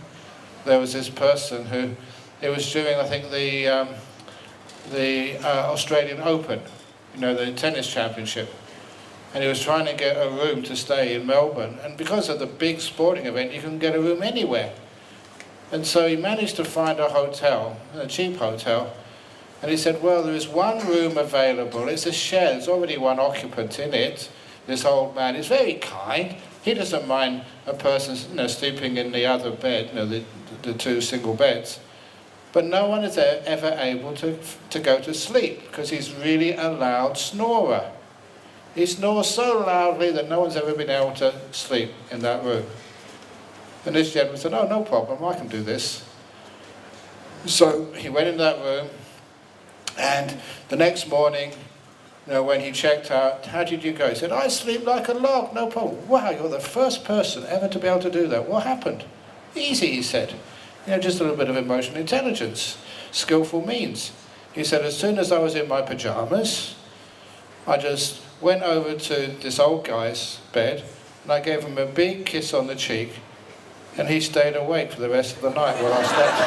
There was this person who, it was during, I think, the Australian Open, the tennis championship. And he was trying to get a room to stay in Melbourne. And because of the big sporting event, you can get a room anywhere. And so he managed to find a hotel, a cheap hotel. And he said, well, there is one room available. It's a share. There's already one occupant in it. This old man is very kind. He doesn't mind a person sleeping in the other bed, the 2 single beds. But no one is ever able to go to sleep because he's really a loud snorer. He snores so loudly that no one's ever been able to sleep in that room. And this gentleman said, oh, no problem, I can do this. So he went in that room, and the next morning, when he checked out, how did you go? He said, I sleep like a log, no problem. Wow, you're the first person ever to be able to do that. What happened? Easy, he said. Just a little bit of emotional intelligence, skillful means. He said, as soon as I was in my pajamas, I just went over to this old guy's bed and I gave him a big kiss on the cheek, and he stayed awake for the rest of the night while I slept.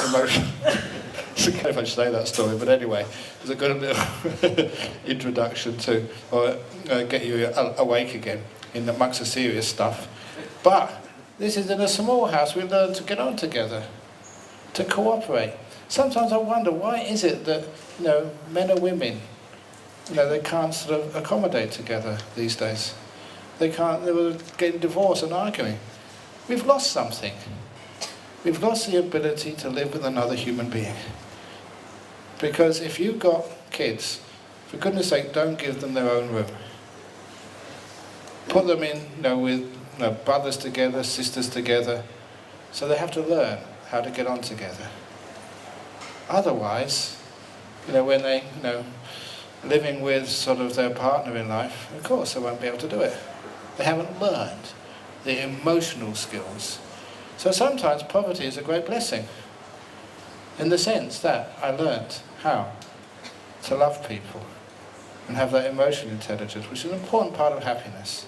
Emotion. I don't know if I should say that story, but anyway, it's a good little introduction to get you awake again amongst the serious stuff. But this is in a small house. We learn to get on together, to cooperate. Sometimes I wonder, why is it that men and women, they can't sort of accommodate together these days? They can't. They were getting divorced and arguing. We've lost something. We've lost the ability to live with another human being. Because if you've got kids, for goodness sake, don't give them their own room. Put them in, with brothers together, sisters together, so they have to learn how to get on together. Otherwise, when they, living with sort of their partner in life, of course they won't be able to do it. They haven't learned the emotional skills. So sometimes poverty is a great blessing, in the sense that I learned how to love people and have that emotional intelligence, which is an important part of happiness.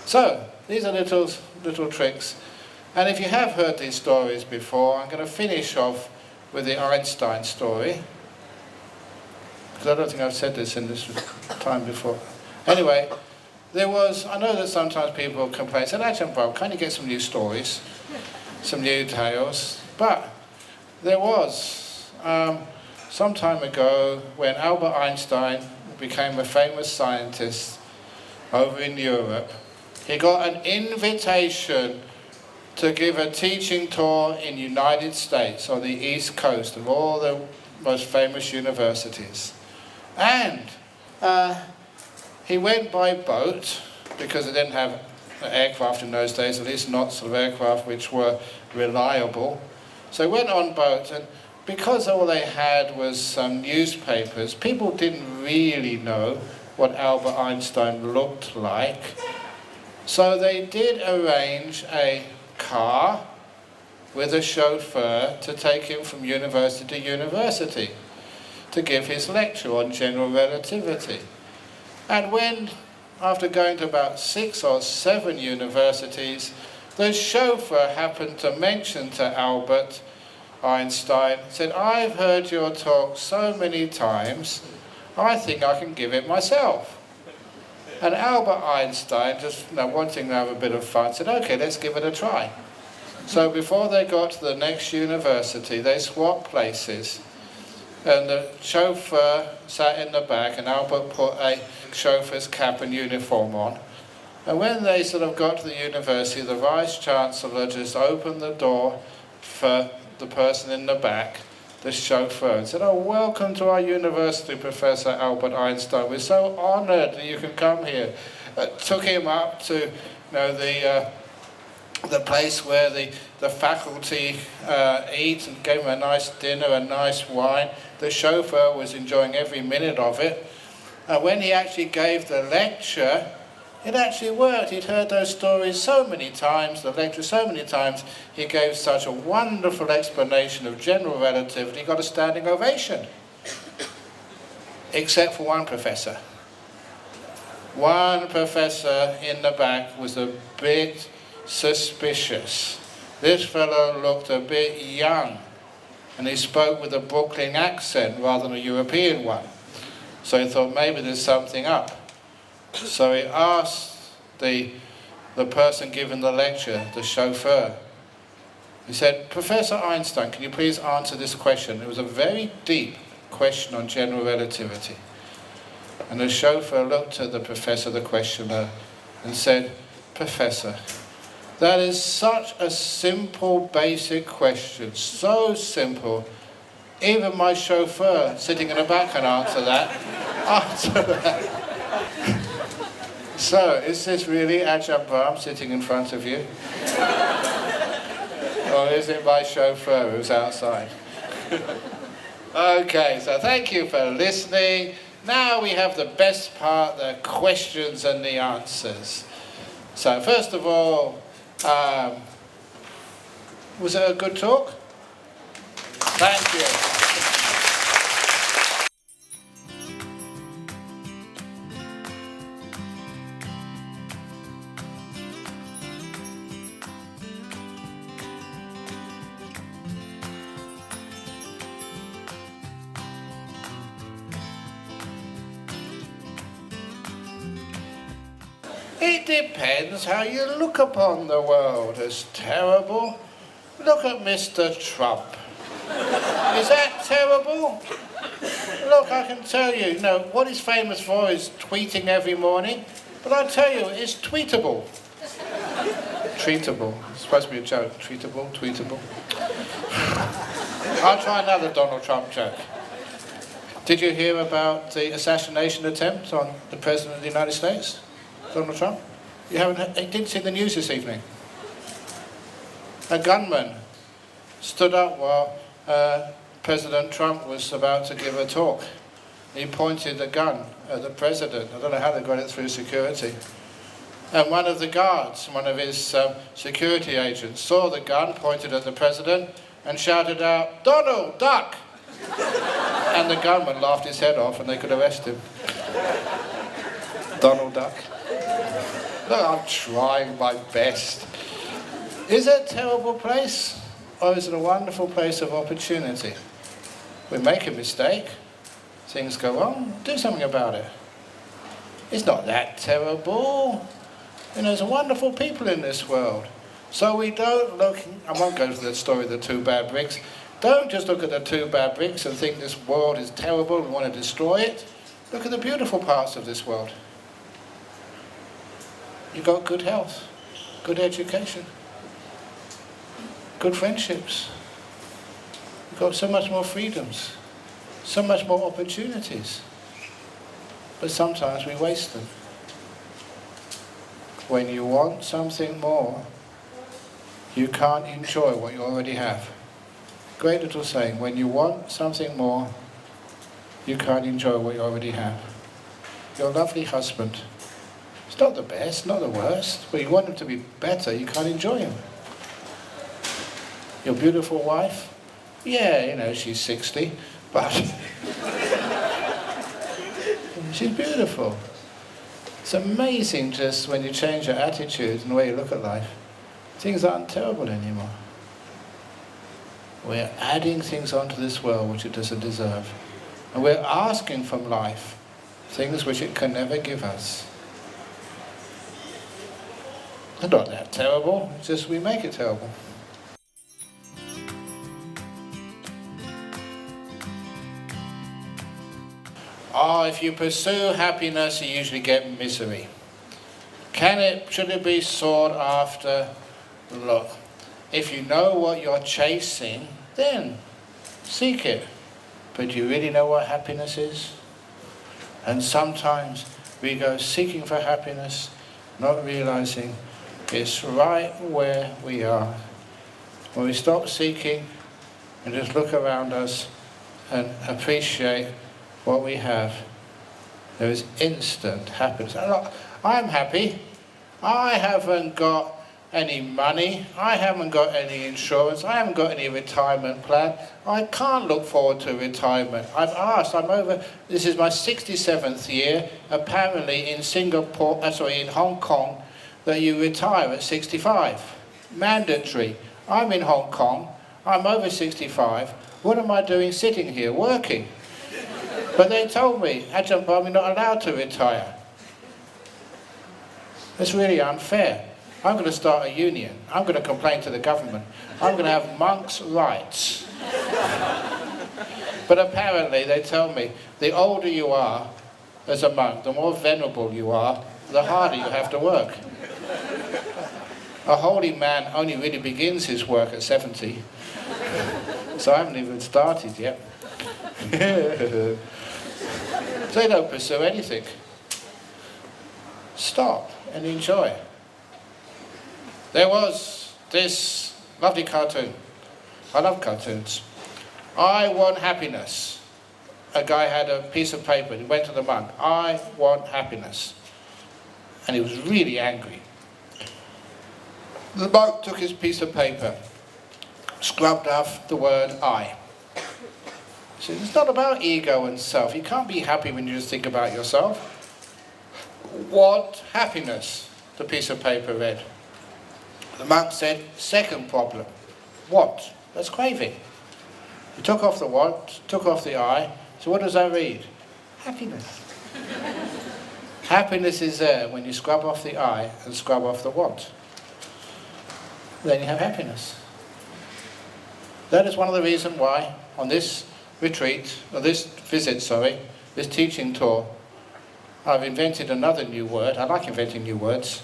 So, these are little tricks. And if you have heard these stories before, I'm going to finish off with the Einstein story, because I don't think I've said this in this time before. Anyway, I know that sometimes people complain, say, Ajahn Brahm, can you get some new stories, some new tales? But there was, some time ago, when Albert Einstein became a famous scientist over in Europe, he got an invitation to give a teaching tour in the United States on the East Coast of all the most famous universities. And he went by boat, because they didn't have aircraft in those days, at least not sort of aircraft which were reliable. So he went on boat, and because all they had was some newspapers, people didn't really know what Albert Einstein looked like. So they did arrange a car with a chauffeur to take him from university to university to give his lecture on general relativity. And when, after going to about 6 or 7 universities, the chauffeur happened to mention to Albert Einstein, said, I've heard your talk so many times, I think I can give it myself. And Albert Einstein, just wanting to have a bit of fun, said, okay, let's give it a try. So before they got to the next university, they swapped places. And the chauffeur sat in the back, and Albert put a chauffeur's cap and uniform on. And when they sort of got to the university, the Vice-Chancellor just opened the door for the person in the back, the chauffeur and said, "Oh, welcome to our university, Professor Albert Einstein. We're so honoured that you can come here." Took him up to the place where the faculty eat, and gave him a nice dinner, a nice wine. The chauffeur was enjoying every minute of it. When he actually gave the lecture, it actually worked. He'd heard those stories so many times, the lecture so many times. He gave such a wonderful explanation of general relativity, he got a standing ovation. Except for one professor. One professor in the back was a bit suspicious. This fellow looked a bit young, and he spoke with a Brooklyn accent rather than a European one. So he thought maybe there's something up. So he asked the person giving the lecture, the chauffeur, he said, "Professor Einstein, can you please answer this question?" It was a very deep question on general relativity. And the chauffeur looked at the professor, the questioner, and said, "Professor, that is such a simple, basic question, so simple. Even my chauffeur sitting in the back can answer that." Answer that. So, is this really Ajahn Brahm sitting in front of you? Or is it my chauffeur who's outside? Okay, so thank you for listening. Now we have the best part, the questions and the answers. So first of all, was it a good talk? Thank you. It depends how you look upon the world. As terrible? Look at Mr. Trump. Is that terrible? Look, I can tell you, what he's famous for is tweeting every morning, but I tell you, it's tweetable. Treatable. It's supposed to be a joke. Treatable, tweetable. I'll try another Donald Trump joke. Did you hear about the assassination attempt on the President of the United States? Donald Trump? You didn't see the news this evening? A gunman stood up while President Trump was about to give a talk. He pointed a gun at the president. I don't know how they got it through security. And one of the guards, one of his security agents, saw the gun pointed at the president and shouted out, "Donald, duck!" And the gunman laughed his head off and they could arrest him. Donald Duck. Look, I'm trying my best. Is it a terrible place? Or is it a wonderful place of opportunity? We make a mistake, things go wrong, do something about it. It's not that terrible. There's wonderful people in this world. So we don't look, I won't go to the story of the two bad bricks. Don't just look at the two bad bricks and think this world is terrible, we want to destroy it. Look at the beautiful parts of this world. You've got good health, good education, good friendships. You've got so much more freedoms, so much more opportunities. But sometimes we waste them. When you want something more, you can't enjoy what you already have. Great little saying, when you want something more, you can't enjoy what you already have. Your lovely husband, it's not the best, not the worst, but you want him to be better, you can't enjoy him. Your beautiful wife, yeah, she's 60, but she's beautiful. It's amazing just when you change your attitude and the way you look at life. Things aren't terrible anymore. We're adding things onto this world which it doesn't deserve. And we're asking from life things which it can never give us. It's not that terrible, it's just we make it terrible. If you pursue happiness, you usually get misery. Should it be sought after? Look, if you know what you're chasing, then Seek it. But do you really know what happiness is? And sometimes we go seeking for happiness, not realizing it's right where we are. When we stop seeking and just look around us and appreciate what we have, there is instant happiness. I'm happy. I haven't got any money. I haven't got any insurance. I haven't got any retirement plan. I can't look forward to retirement. I've asked, this is my 67th year, apparently in in Hong Kong, that you retire at 65. Mandatory. I'm in Hong Kong. I'm over 65. What am I doing sitting here working? But they told me, Ajahn Brahm, you're not allowed to retire. It's really unfair. I'm going to start a union. I'm going to complain to the government. I'm going to have monks' rights. But apparently, they tell me, the older you are as a monk, the more venerable you are, the harder you have to work. A holy man only really begins his work at 70. So I haven't even started yet. They don't pursue anything. Stop and enjoy. There was this lovely cartoon. I love cartoons. I want happiness. A guy had a piece of paper. He went to the monk. I want happiness. And he was really angry. The monk took his piece of paper, scrubbed off the word I. He said, it's not about ego and self. You can't be happy when you just think about yourself. Want happiness, the piece of paper read. The monk said, second problem, want. That's craving. He took off the want, took off the I. So what does that read? Happiness. Happiness is there when you scrub off the I and scrub off the want. Then you have happiness. That is one of the reasons why on this retreat, or this visit, this teaching tour, I've invented another new word. I like inventing new words.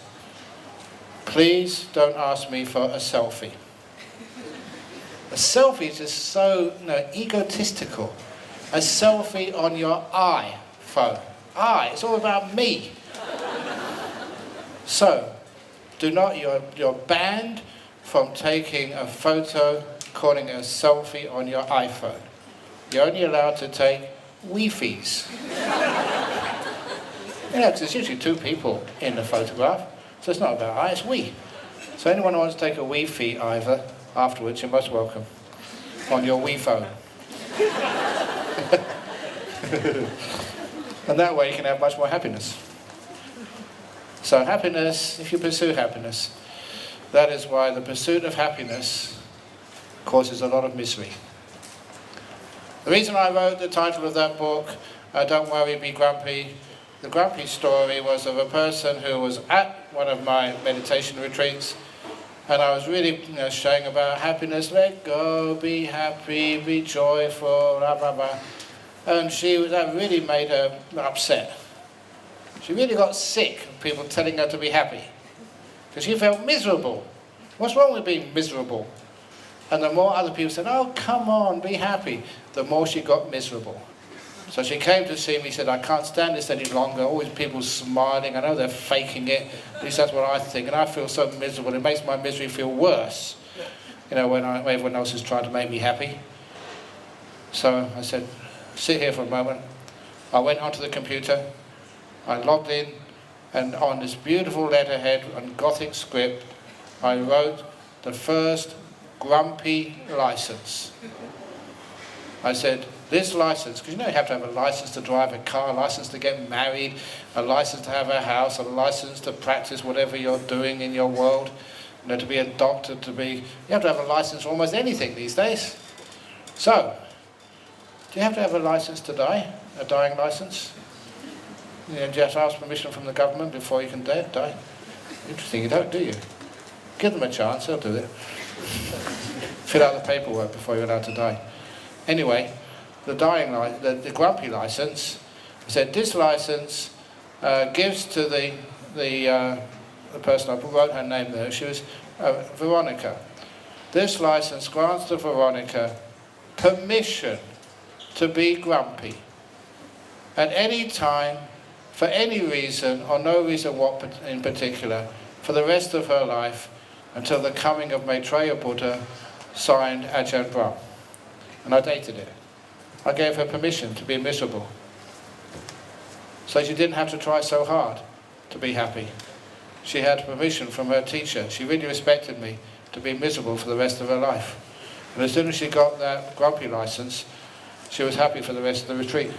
Please don't ask me for a selfie. A selfie is just so egotistical. A selfie on your iPhone. It's all about me. So, you're banned from taking a photo, calling it a selfie on your iPhone. You're only allowed to take Wi-Fi's. Because there's usually two people in the photograph, so it's not about I, it's we. So anyone who wants to take a Wi-Fi either afterwards, you're most welcome on your Wii phone. And that way you can have much more happiness. So happiness, if you pursue happiness, that is why the pursuit of happiness causes a lot of misery. The reason I wrote the title of that book, Don't Worry, Be Grumpy, the grumpy story was of a person who was at one of my meditation retreats, and I was really showing about happiness, let go, be happy, be joyful, blah, blah, blah. And that really made her upset. She really got sick of people telling her to be happy, because she felt miserable. What's wrong with being miserable? And the more other people said, oh, come on, be happy, the more she got miserable. So she came to see me, said, I can't stand this any longer, always people smiling, I know they're faking it, at least that's what I think, and I feel so miserable, it makes my misery feel worse, when everyone else is trying to make me happy. So I said, sit here for a moment. I went onto the computer, I logged in, and on this beautiful letterhead on Gothic script, I wrote the first grumpy license. I said, this license, because you have to have a license to drive a car, a license to get married, a license to have a house, a license to practice whatever you're doing in your world, to be a doctor, you have to have a license for almost anything these days. So, do you have to have a license to die? A dying license? Do you have to ask permission from the government before you can die? Interesting, you don't, do you? Give them a chance, they'll do it. Fill out the paperwork before you're allowed to die. Anyway, the grumpy license, I said, this license gives to the person, I wrote her name there, she was Veronica. This license grants to Veronica permission to be grumpy at any time, for any reason, or no reason what in particular, for the rest of her life, until the coming of Maitreya Buddha, signed Ajahn Brahm. And I dated it. I gave her permission to be miserable. So she didn't have to try so hard to be happy. She had permission from her teacher. She really respected me to be miserable for the rest of her life. And as soon as she got that grumpy license, she was happy for the rest of the retreat.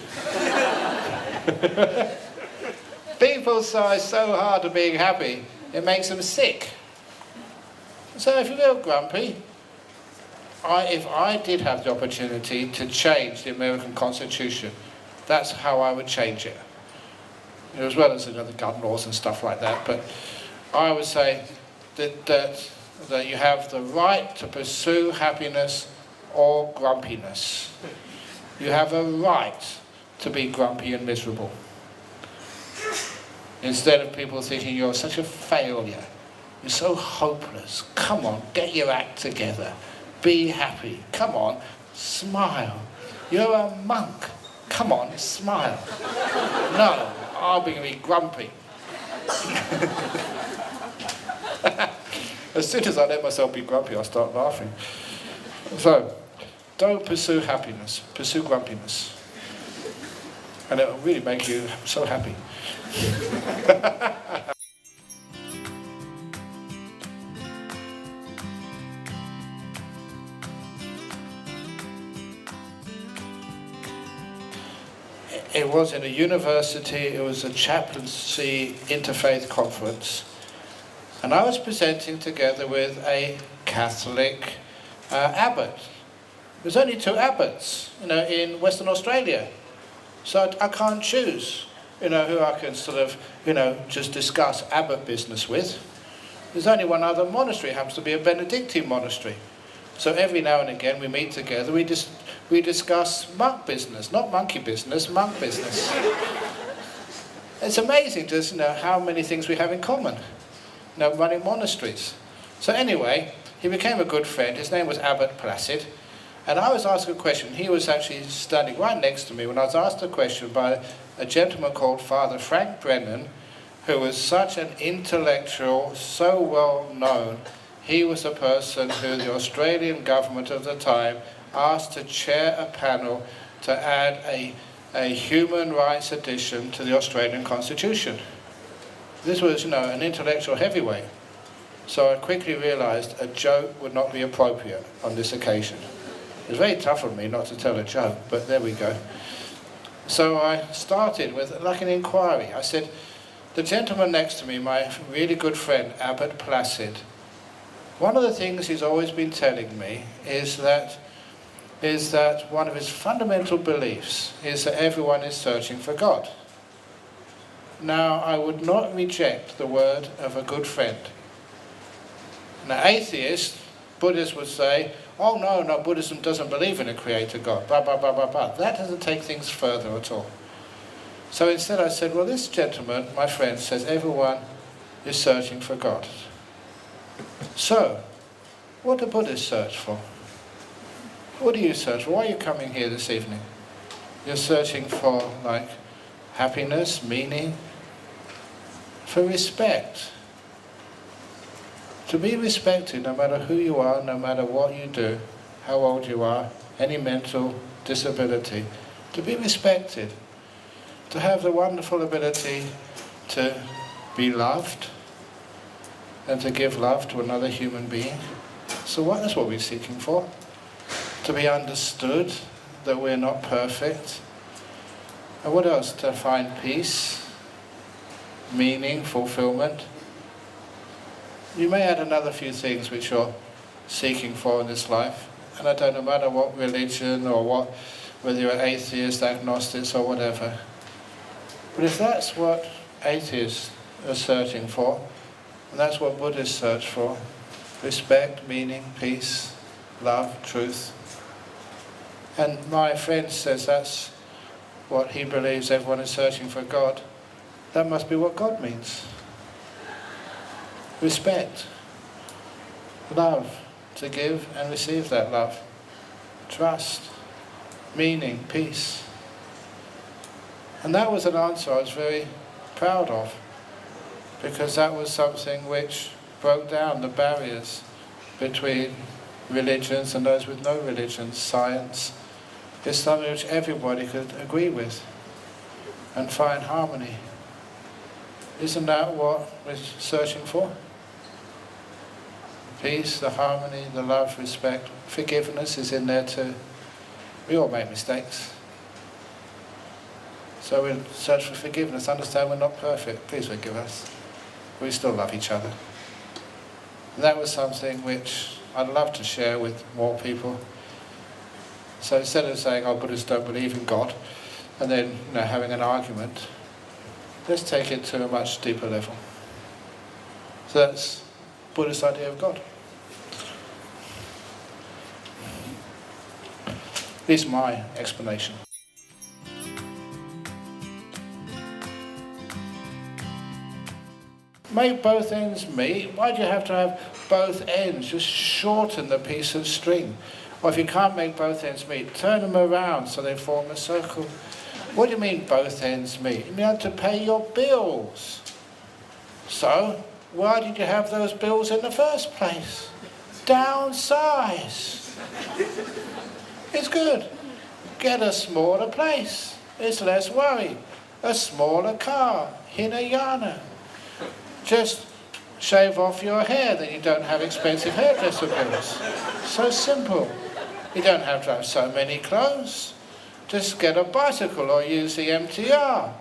People try so hard to being happy, it makes them sick. So if you feel grumpy, if I did have the opportunity to change the American Constitution, that's how I would change it. As well as the gun laws and stuff like that. But I would say that you have the right to pursue happiness or grumpiness. You have a right to be grumpy and miserable. Instead of people thinking you're such a failure, you're so hopeless, come on, get your act together, be happy, come on, smile. You're a monk, come on, smile. No, I'm going to be grumpy. As soon as I let myself be grumpy, I start laughing. So, don't pursue happiness, pursue grumpiness. And it will really make you so happy. It was in a university, it was a chaplaincy interfaith conference. And I was presenting together with a Catholic abbot. There's only 2 abbots, in Western Australia. So I can't choose, who I can sort of, just discuss abbot business with. There's only one other monastery, it happens to be a Benedictine monastery. So every now and again we meet together, we discuss monk business, not monkey business, monk business. It's amazing just, how many things we have in common, running monasteries. So anyway, he became a good friend. His name was Abbot Placid. And I was asked a question. He was actually standing right next to me when I was asked a question by a gentleman called Father Frank Brennan, who was such an intellectual, so well known. He was a person who the Australian government of the time asked to chair a panel to add a human rights addition to the Australian Constitution. This was, an intellectual heavyweight. So I quickly realised a joke would not be appropriate on this occasion. It was very tough of me not to tell a joke, but there we go. So I started with like an inquiry. I said, the gentleman next to me, my really good friend, Abbot Placid, one of the things he's always been telling me is that one of his fundamental beliefs is that everyone is searching for God. Now, I would not reject the word of a good friend. Now, atheists, Buddhists would say, oh no, Buddhism doesn't believe in a creator God, blah, blah, blah, blah, blah. That doesn't take things further at all. So instead I said, well, this gentleman, my friend, says everyone is searching for God. So, what do Buddhists search for? What do you search for? Why are you coming here this evening? You're searching for, happiness, meaning, for respect. To be respected no matter who you are, no matter what you do, how old you are, any mental disability. To be respected. To have the wonderful ability to be loved and to give love to another human being. So that's what we're seeking for. To be understood, that we're not perfect. And what else? To find peace, meaning, fulfillment. You may add another few things which you're seeking for in this life. And I don't know, no matter what religion or whether you're atheist, agnostics or whatever. But if that's what atheists are searching for, and that's what Buddhists search for, respect, meaning, peace, love, truth. And my friend says that's what he believes everyone is searching for God. That must be what God means. Respect, love, to give and receive that love. trust, meaning, peace. And that was an answer I was very proud of, because that was something which broke down the barriers between religions and those with no religions. Science is something which everybody could agree with and find harmony. Isn't that what we're searching for? Peace, the harmony, the love, respect. Forgiveness is in there too. We all make mistakes. So we'll search for forgiveness, understand we're not perfect. Please forgive us. We still love each other. And that was something which I'd love to share with more people. So instead of saying, oh, Buddhists don't believe in God, and then having an argument, let's take it to a much deeper level. So that's Buddhist idea of God. At least my explanation. Make both ends meet. Why do you have to have both ends? Just shorten the piece of string. Or if you can't make both ends meet, turn them around so they form a circle. What do you mean both ends meet? You have to pay your bills. So, why did you have those bills in the first place? Downsize. It's good. Get a smaller place. It's less worry. A smaller car. Hinayana. Just shave off your hair, then you don't have expensive hairdresser bills. So simple. You don't have to have so many clothes. Just get a bicycle or use the MTR.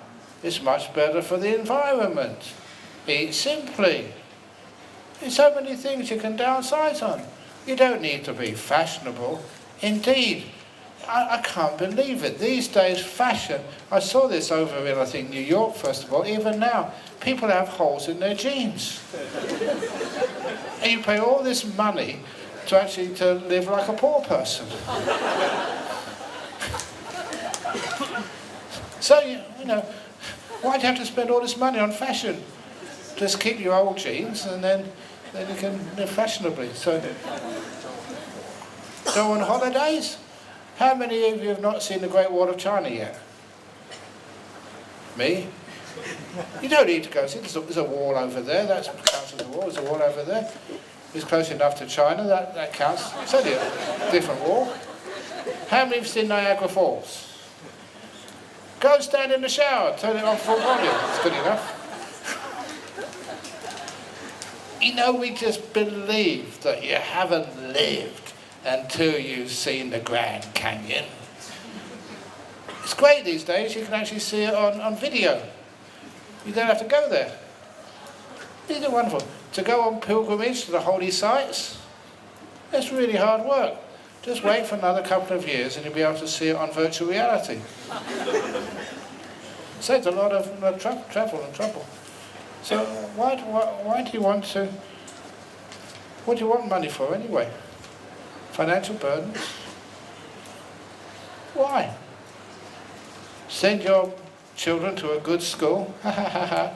It's much better for the environment. Eat simply. There's so many things you can downsize on. You don't need to be fashionable. Indeed, I can't believe it. These days, fashion, I saw this over in, I think, New York, first of all. Even now, people have holes in their jeans. And you pay all this money to actually to live like a poor person. So, why do you have to spend all this money on fashion? Just keep your old jeans and then you can live fashionably. So, go on holidays? How many of you have not seen the Great Wall of China yet? Me? You don't need to go see. There's a wall over there. That counts as a wall. There's a wall over there. It's close enough to China. That counts. It's only a different wall. How many have seen Niagara Falls? Go stand in the shower. Turn it on full volume. It's good enough. We just believe that you haven't lived until you've seen the Grand Canyon. It's great these days. You can actually see it on video. You don't have to go there. Isn't it wonderful? To go on pilgrimage to the holy sites, it's really hard work. Just wait for another couple of years and you'll be able to see it on virtual reality. Saves a lot of travel and trouble. So why do you want to... What do you want money for anyway? Financial burdens? Why? Send your children to a good school. A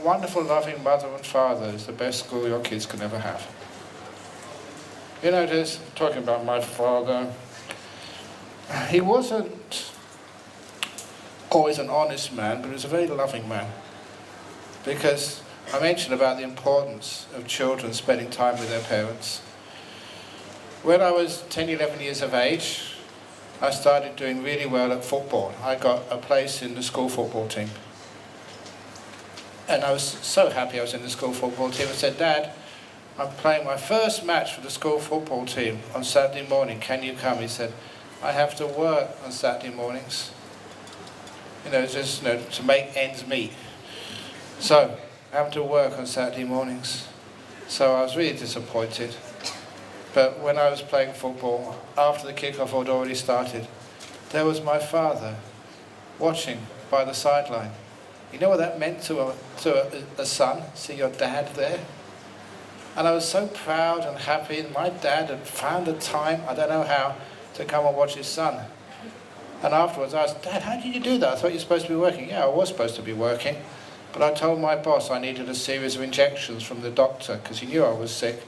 wonderful, loving mother and father is the best school your kids can ever have. Just talking about my father, he wasn't always an honest man, but he was a very loving man. Because I mentioned about the importance of children spending time with their parents. When I was 10, 11 years of age, I started doing really well at football. I got a place in the school football team. And I was so happy I was in the school football team. I said, Dad, I'm playing my first match for the school football team on Saturday morning. Can you come? He said, I have to work on Saturday mornings. Just to make ends meet. So, I have to work on Saturday mornings. So I was really disappointed. But when I was playing football, after the kickoff had already started, there was my father watching by the sideline. You know what that meant to a son, see your dad there? And I was so proud and happy that my dad had found a time, I don't know how, to come and watch his son. And afterwards I asked, Dad, how did you do that? I thought you were supposed to be working. Yeah, I was supposed to be working. But I told my boss I needed a series of injections from the doctor because he knew I was sick.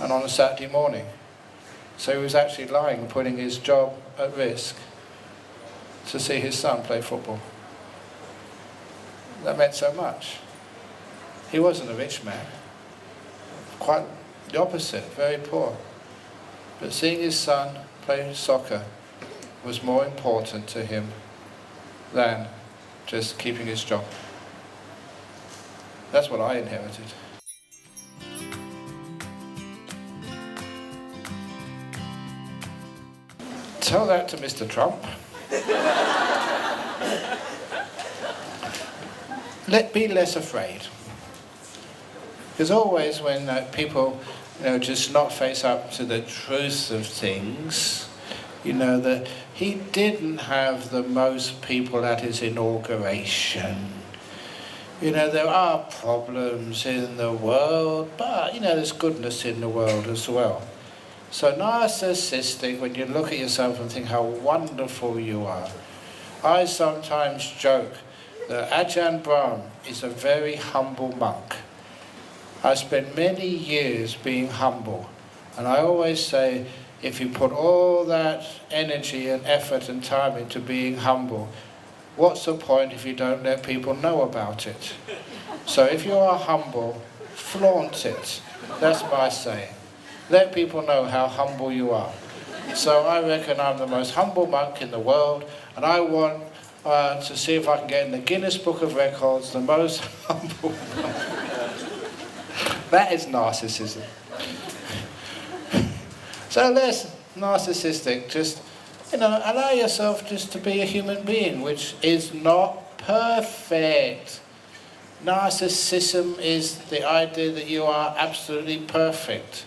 And on a Saturday morning. So he was actually lying and putting his job at risk to see his son play football. That meant so much. He wasn't a rich man. Quite the opposite, very poor. But seeing his son play soccer was more important to him than just keeping his job. That's what I inherited. Tell that to Mr. Trump. Be less afraid. Because always when people, just not face up to the truth of things, that he didn't have the most people at his inauguration. There are problems in the world, but, there's goodness in the world as well. So narcissistic, when you look at yourself and think how wonderful you are. I sometimes joke that Ajahn Brahm is a very humble monk. I spent many years being humble, and I always say, if you put all that energy and effort and time into being humble, what's the point if you don't let people know about it? So if you are humble, flaunt it. That's my saying. Let people know how humble you are. So I reckon I'm the most humble monk in the world, and I want to see if I can get in the Guinness Book of Records the most humble monk. That is narcissism. So less narcissistic, just, allow yourself just to be a human being, which is not perfect. Narcissism is the idea that you are absolutely perfect.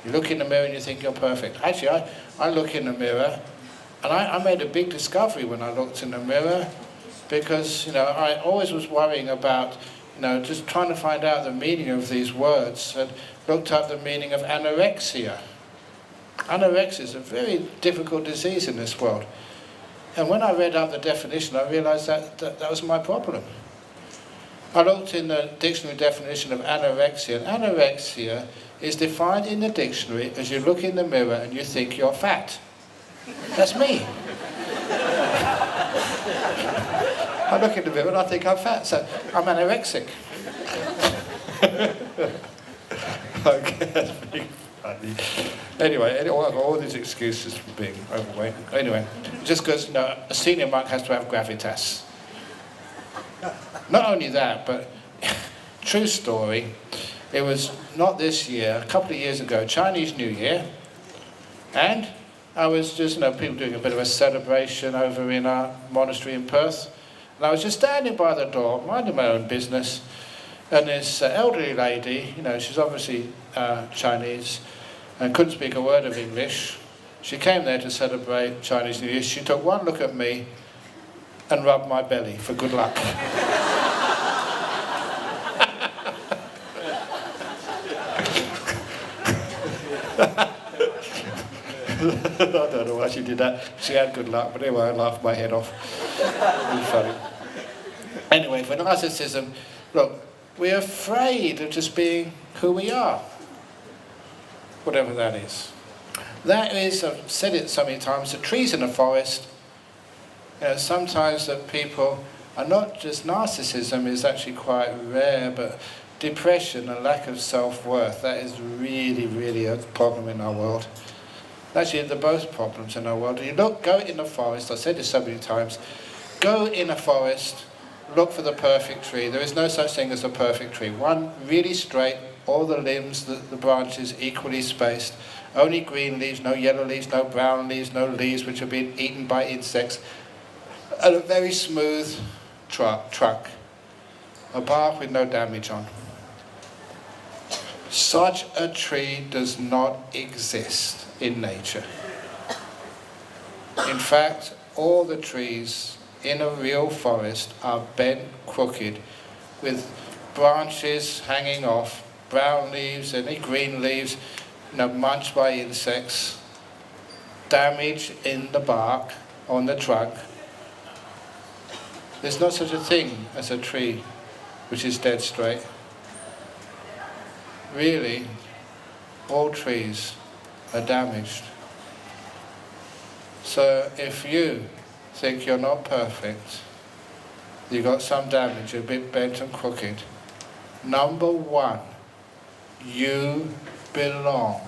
You look in the mirror and you think you're perfect. Actually, I look in the mirror, and I made a big discovery when I looked in the mirror, because, I always was worrying about, just trying to find out the meaning of these words, and looked up the meaning of anorexia. Anorexia is a very difficult disease in this world. And when I read out the definition, I realized that was my problem. I looked in the dictionary definition of anorexia, and anorexia is defined in the dictionary as you look in the mirror and you think you're fat. That's me. I look in the mirror and I think I'm fat, so I'm anorexic. Okay, that's pretty funny. Anyway, all these excuses for being overweight. Anyway, just because a senior monk has to have gravitas. Not only that, but true story, it was not this year, a couple of years ago, Chinese New Year, and I was just, people doing a bit of a celebration over in our monastery in Perth, and I was just standing by the door, minding my own business, and this elderly lady, she's obviously Chinese, and couldn't speak a word of English. She came there to celebrate Chinese New Year. She took one look at me and rubbed my belly for good luck. I don't know why she did that. She had good luck, but anyway, I laughed my head off. It was funny. Anyway, for narcissism, look, we're afraid of just being who we are, whatever that is. That is, I've said it so many times, the trees in the forest. Sometimes that people are not just narcissism is actually quite rare, but depression and lack of self-worth, that is really, really a problem in our world. Actually, they're both problems in our world. You go in the forest, I've said this so many times, go in a forest, look for the perfect tree. There is no such thing as a perfect tree. One really straight, all the limbs, the branches equally spaced, only green leaves, no yellow leaves, no brown leaves, no leaves which have been eaten by insects, and a very smooth trunk, a bark with no damage on. Such a tree does not exist in nature. In fact, all the trees in a real forest are bent crooked with branches hanging off, brown leaves, any green leaves, munched by insects, damage in the bark on the trunk. There's not such a thing as a tree which is dead straight. Really, all trees are damaged. So if you think you're not perfect, you got some damage, you're a bit bent and crooked, number one, you belong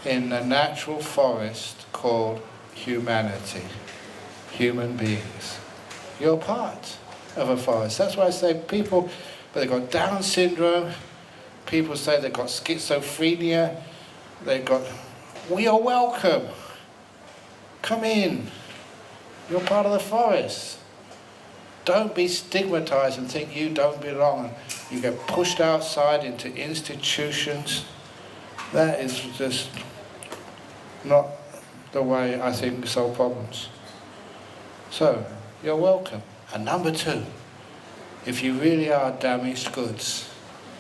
in the natural forest called humanity, human beings. You're part of a forest. That's why I say people, they've got Down syndrome, people say they've got schizophrenia, we are welcome. Come in. You're part of the forest. Don't be stigmatized and think you don't belong. You get pushed outside into institutions. That is just not the way I think we solve problems. So, you're welcome. And number two, if you really are damaged goods,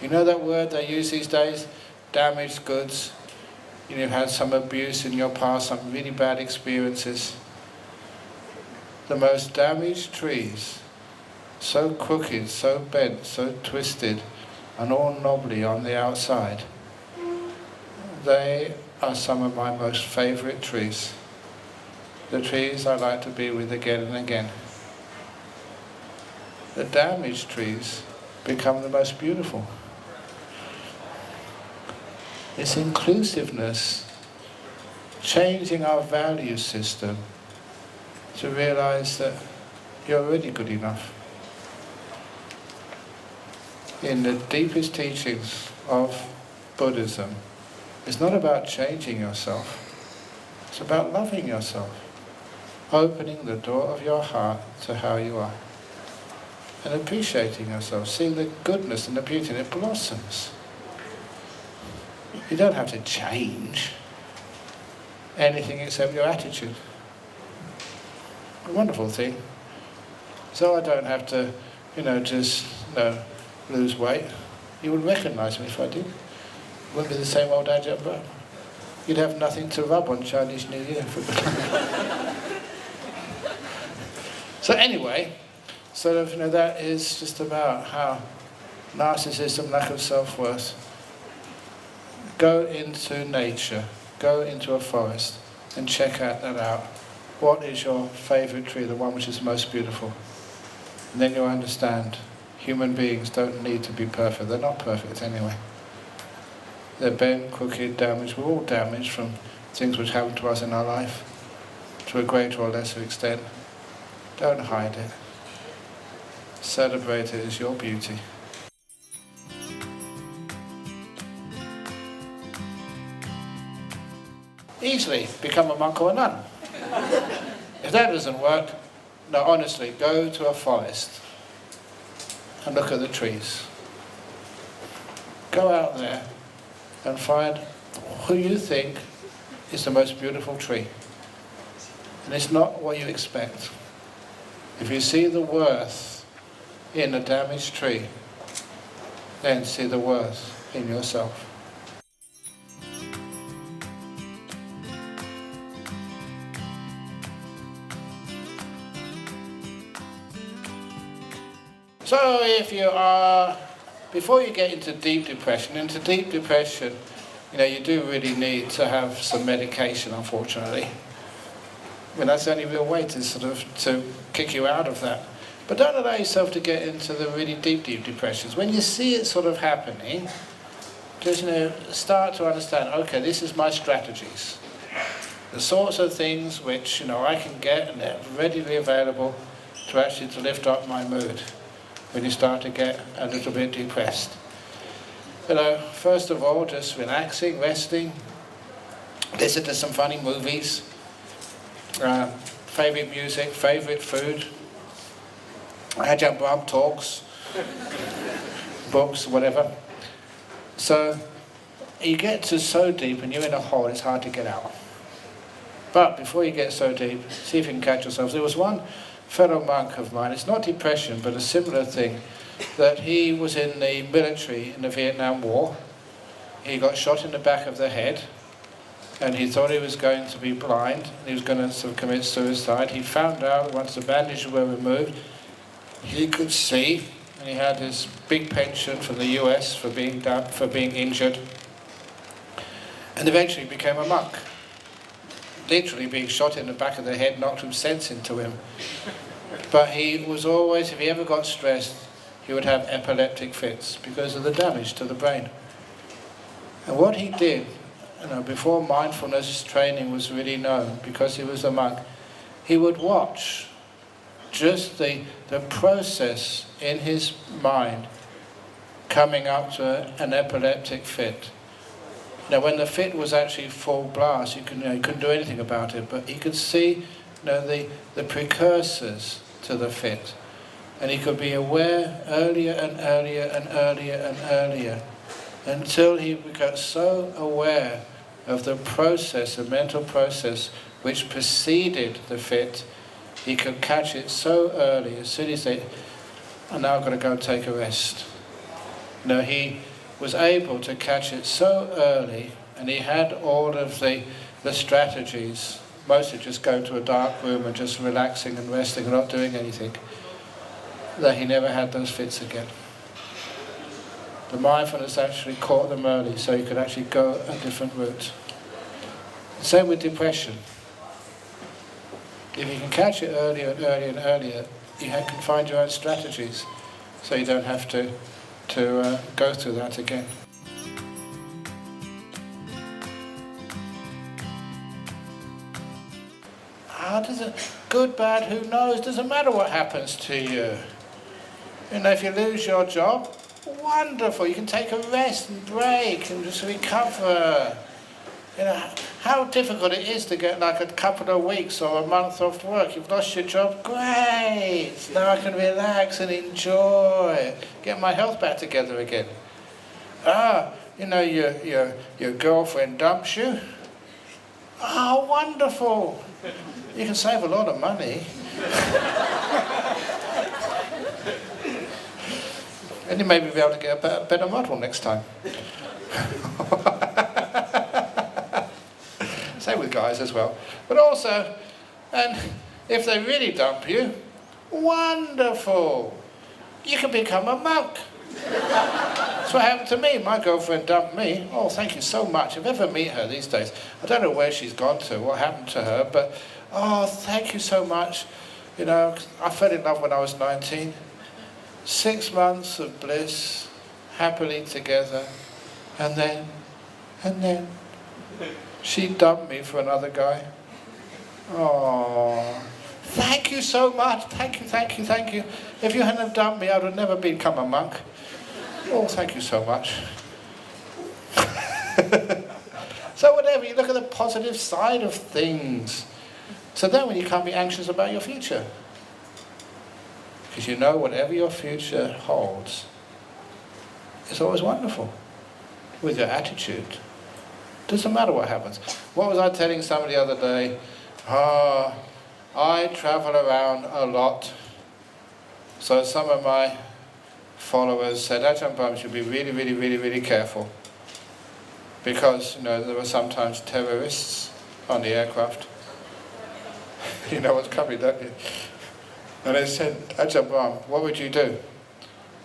you know that word they use these days? Damaged goods. You've had some abuse in your past, some really bad experiences. The most damaged trees, so crooked, so bent, so twisted, and all knobbly on the outside, they are some of my most favourite trees. The trees I like to be with again and again. The damaged trees become the most beautiful. It's inclusiveness, changing our value system to realize that you're already good enough. In the deepest teachings of Buddhism, it's not about changing yourself, it's about loving yourself, opening the door of your heart to how you are, and appreciating yourself, seeing the goodness and the beauty, and it blossoms. You don't have to change anything except your attitude. A wonderful thing. So I don't have to, just lose weight. You would recognise me if I did. It wouldn't be the same old Ajahn Brahm. You'd have nothing to rub on Chinese New Year. So anyway, that is just about how narcissism, lack of self-worth. Go into nature, go into a forest and check that out. What is your favourite tree, the one which is most beautiful? And then you'll understand human beings don't need to be perfect. They're not perfect anyway. They're bent, crooked, damaged. We're all damaged from things which happen to us in our life, to a greater or lesser extent. Don't hide it. Celebrate it as your beauty. Easily become a monk or a nun. If that doesn't work, no, honestly, go to a forest and look at the trees. Go out there and find who you think is the most beautiful tree. And it's not what you expect. If you see the worth in a damaged tree, then see the worth in yourself. So if you are, before you get into deep depression, you do really need to have some medication, unfortunately. That's the only real way to kick you out of that. But don't allow yourself to get into the really deep depressions. When you see it happening, just start to understand, okay, this is my strategies. The sorts of things which I can get and they're readily available to lift up my mood when you start to get a little bit depressed. First of all, just relaxing, resting, listen to some funny movies, favourite music, favourite food, Ajahn Brahm talks, books, whatever. So you get to so deep and you're in a hole, it's hard to get out. But before you get so deep, see if you can catch yourself. There was one fellow monk of mine, it's not depression, but a similar thing, that he was in the military in the Vietnam War. He got shot in the back of the head, and he thought he was going to be blind, and he was going to commit suicide. He found out once the bandages were removed, he could see, and he had his big pension from the US for being injured, and eventually became a monk. literally being shot in the back of the head knocked some sense into him. But he was always, if he ever got stressed, he would have epileptic fits because of the damage to the brain. And what he did, before mindfulness training was really known, because he was a monk, he would watch just the process in his mind coming up to an epileptic fit. Now, when the fit was actually full blast, he couldn't do anything about it, but he could see the precursors to the fit. And he could be aware earlier and earlier and earlier and earlier, until he got so aware of the process, the mental process, which preceded the fit, he could catch it so early, as soon as they, and now I've got to go and take a rest. He was able to catch it so early, and he had all of the strategies, mostly just going to a dark room and just relaxing and resting and not doing anything, that he never had those fits again. The mindfulness actually caught them early, so he could actually go a different route. Same with depression. If you can catch it earlier and earlier and earlier, you can find your own strategies, so you don't have to go through that again. Good, bad, who knows? Doesn't matter what happens to you. If you lose your job, wonderful. You can take a rest and break and just recover. How difficult it is to get like a couple of weeks or a month off work. You've lost your job, great. Now I can relax and enjoy. Get my health back together again. Your girlfriend dumps you. Oh, wonderful. You can save a lot of money. And you may be able to get a better model next time. Same with guys as well. But also, and if they really dump you, wonderful. You can become a monk. That's what happened to me. My girlfriend dumped me. Oh, thank you so much. If I ever meet her these days, I don't know where she's gone to, what happened to her, but oh, thank you so much. I fell in love when I was 19. 6 months of bliss, happily together, and then she dumped me for another guy. Oh, thank you so much. Thank you. If you hadn't have dumped me, I would have never become a monk. Oh, thank you so much. So whatever, you look at the positive side of things. So then when you can't be anxious about your future. Because whatever your future holds, it's always wonderful. With your attitude. Doesn't matter what happens. What was I telling somebody the other day? I travel around a lot. So some of my followers said, Ajahn Brahm should be really, really, really, really careful. Because, there were sometimes terrorists on the aircraft. You know what's coming, don't you? And they said, Ajahn Brahm, what would you do?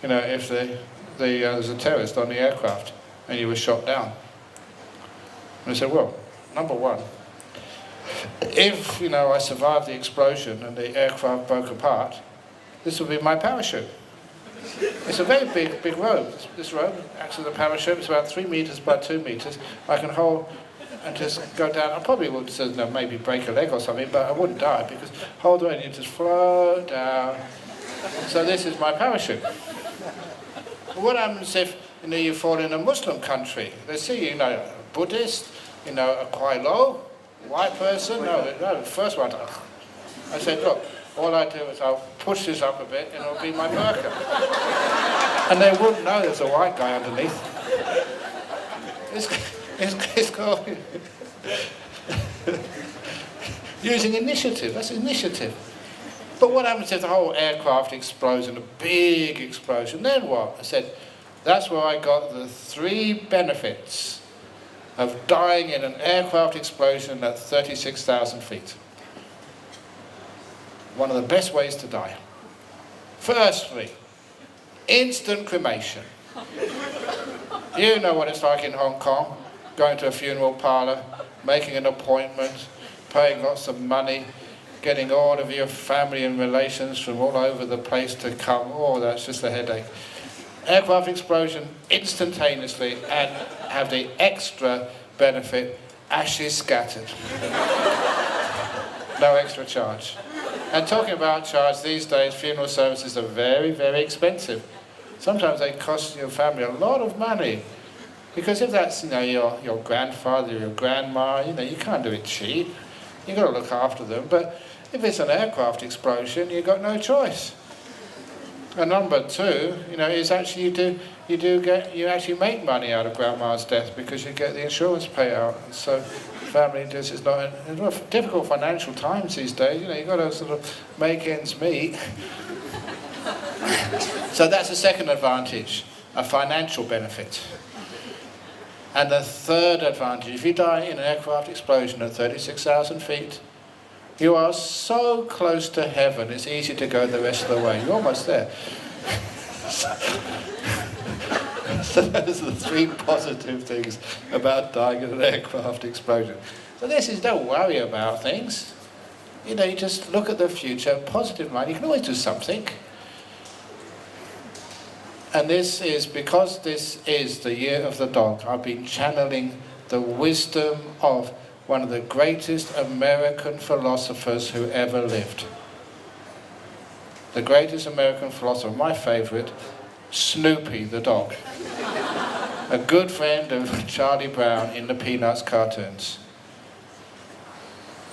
If there was a terrorist on the aircraft and you were shot down? And I said, well, number one, if, I survived the explosion and the aircraft broke apart, this would be my parachute. It's a very big rope. This rope acts as a parachute. It's about 3 meters by 2 meters. I can hold and just go down. I probably would maybe break a leg or something, but I wouldn't die because hold on, you just float down. So this is my parachute. What happens if you fall in a Muslim country? They see a Buddhist, a quite low white person. No, first one. I said, look, all I do is I'll push this up a bit and it'll be my burqa. And they wouldn't know there's a white guy underneath. It's called using initiative. That's initiative. But what happens if the whole aircraft explodes in a big explosion? Then what? I said, that's where I got the 3 benefits of dying in an aircraft explosion at 36,000 feet. One of the best ways to die. Firstly, instant cremation. You know what it's like in Hong Kong, going to a funeral parlour, making an appointment, paying lots of money, getting all of your family and relations from all over the place to come. Oh, that's just a headache. Aircraft explosion instantaneously, and have the extra benefit, ashes scattered. No extra charge. And talking about charge, these days funeral services are very, very expensive. Sometimes they cost your family a lot of money. Because if that's, your grandfather or your grandma, you can't do it cheap. You've got to look after them. But if it's an aircraft explosion, you've got no choice. And number two, is actually you actually make money out of grandma's death because you get the insurance payout. And so family does, it's not difficult financial times these days. You've got to sort of make ends meet. So that's the second advantage, a financial benefit. And the third advantage, if you die in an aircraft explosion at 36,000 feet, you are so close to heaven, it's easy to go the rest of the way. You're almost there. So those are the three positive things about dying in an aircraft explosion. So this is, don't worry about things. You just look at the future, positive mind. You can always do something. And this is, because this is the year of the dog, I've been channeling the wisdom of one of the greatest American philosophers who ever lived. The greatest American philosopher, my favourite, Snoopy the dog. A good friend of Charlie Brown in the Peanuts cartoons.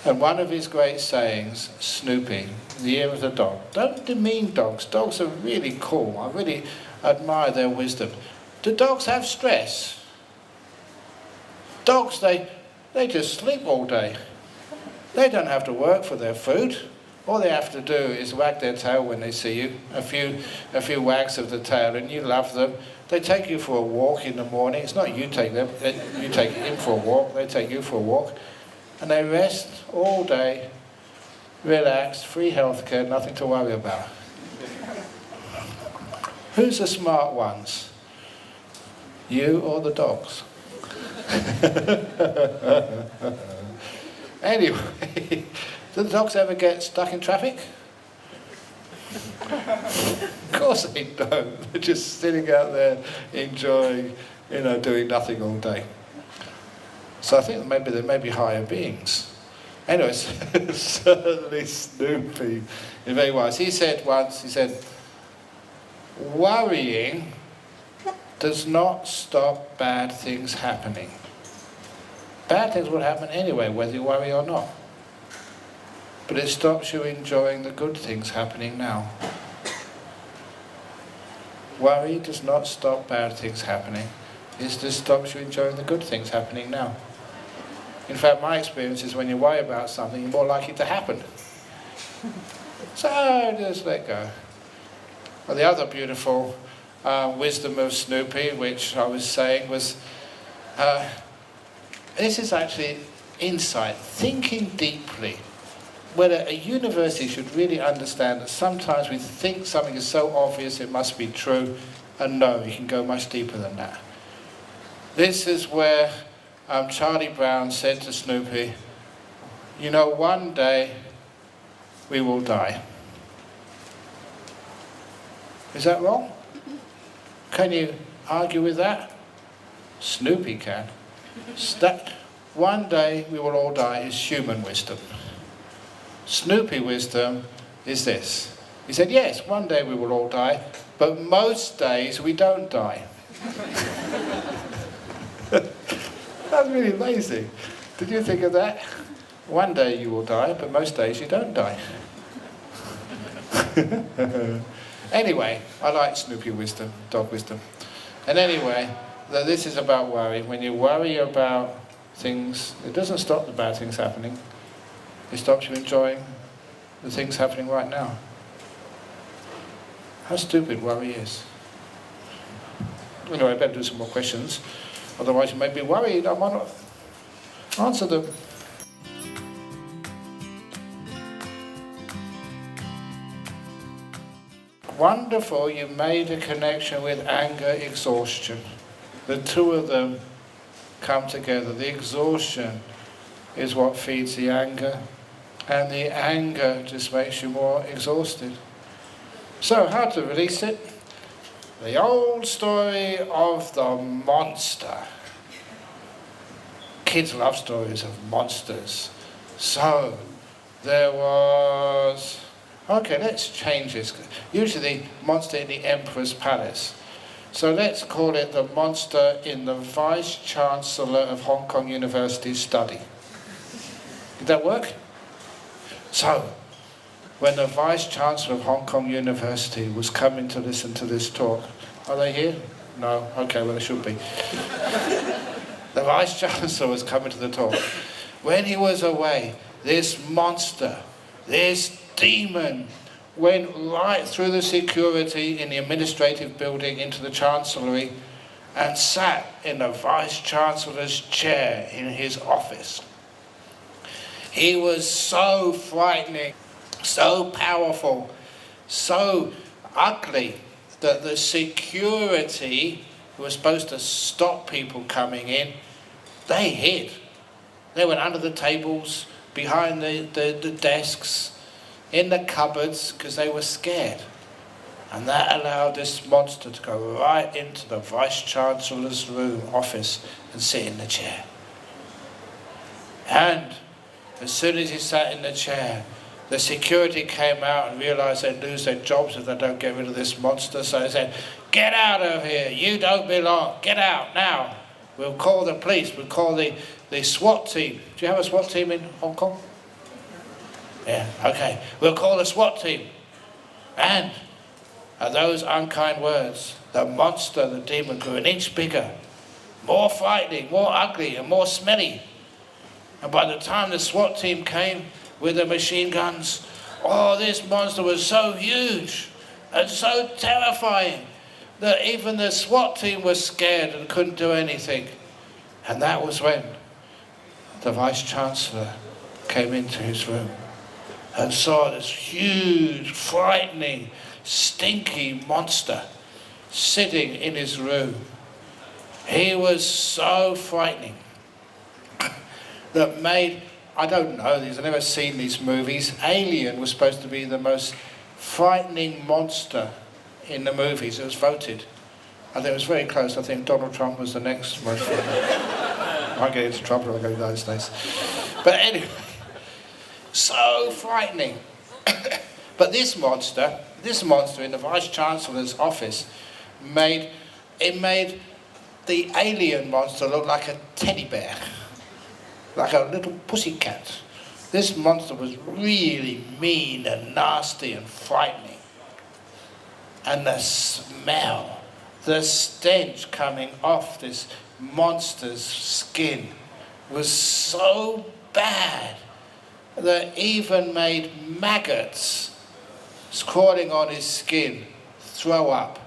And one of his great sayings, Snoopy, the year of the dog. Don't demean dogs. Dogs are really cool. I really admire their wisdom. Do dogs have stress? Dogs, they just sleep all day. They don't have to work for their food. All they have to do is wag their tail when they see you. A few wags of the tail, and you love them. They take you for a walk in the morning. It's not you take them. You take him for a walk. They take you for a walk. And they rest all day, relaxed, free healthcare, nothing to worry about. Who's the smart ones? You or the dogs? Anyway, do the dogs ever get stuck in traffic? Of course they don't. They're just sitting out there enjoying, doing nothing all day. So I think maybe there may be higher beings. Anyway, certainly Snoopy is very wise. He said once, worrying does not stop bad things happening. Bad things will happen anyway, whether you worry or not. But it stops you enjoying the good things happening now. Worry does not stop bad things happening. It just stops you enjoying the good things happening now. In fact, my experience is when you worry about something, you're more likely to happen. So just let go. Well, the other beautiful wisdom of Snoopy, which I was saying, was this is actually insight, thinking deeply. Whether a university should really understand that sometimes we think something is so obvious it must be true, and no, you can go much deeper than that. This is where Charlie Brown said to Snoopy, one day we will die. Is that wrong? Can you argue with that? Snoopy can. That one day we will all die is human wisdom. Snoopy wisdom is this. He said, yes, one day we will all die, but most days we don't die. That's really amazing. Did you think of that? One day you will die, but most days you don't die. Anyway, I like Snoopy wisdom, dog wisdom. And anyway, this is about worry. When you worry about things, it doesn't stop the bad things happening. It stops you enjoying the things happening right now. How stupid worry is. Anyway, I better do some more questions. Otherwise you may be worried. I might not answer them. Wonderful, you made a connection with anger, exhaustion. The two of them come together. The exhaustion is what feeds the anger, and the anger just makes you more exhausted. So how to release it? The old story of the monster. Kids love stories of monsters. So there was... Okay, let's change this. Usually the monster in the Emperor's Palace. So let's call it the monster in the Vice-Chancellor of Hong Kong University's study. Did that work? So, when the Vice-Chancellor of Hong Kong University was coming to listen to this talk, are they here? No? Okay, well they should be. The Vice-Chancellor was coming to the talk. When he was away, this monster, this demon, went right through the security in the administrative building into the Chancellery and sat in the Vice-Chancellor's chair in his office. He was so frightening, so powerful, so ugly that the security who was supposed to stop people coming in, they hid. They went under the tables, behind the desks, in the cupboards, because they were scared. And that allowed this monster to go right into the Vice-Chancellor's room, office, and sit in the chair. And as soon as he sat in the chair, the security came out and realised they'd lose their jobs if they don't get rid of this monster. So they said, "Get out of here, you don't belong, get out now. We'll call the police, we'll call the SWAT team." Do you have a SWAT team in Hong Kong? Yeah, okay. "We'll call the SWAT team." And at those unkind words, the monster, the demon, grew an inch bigger, more frightening, more ugly, and more smelly. And by the time the SWAT team came with the machine guns, oh, this monster was so huge and so terrifying that even the SWAT team was scared and couldn't do anything. And that was when the Vice-Chancellor came into his room and saw this huge, frightening, stinky monster sitting in his room. He was so frightening that made, I don't know these, I've never seen these movies. Alien was supposed to be the most frightening monster in the movies. It was voted. I think it was very close. I think Donald Trump was the next most frightening. I might get into trouble if I go to those days. But anyway, so frightening. But this monster in the Vice-Chancellor's office made the alien monster look like a teddy bear, like a little pussycat. This monster was really mean and nasty and frightening. And the smell, the stench coming off this monster's skin was so bad that even made maggots crawling on his skin throw up.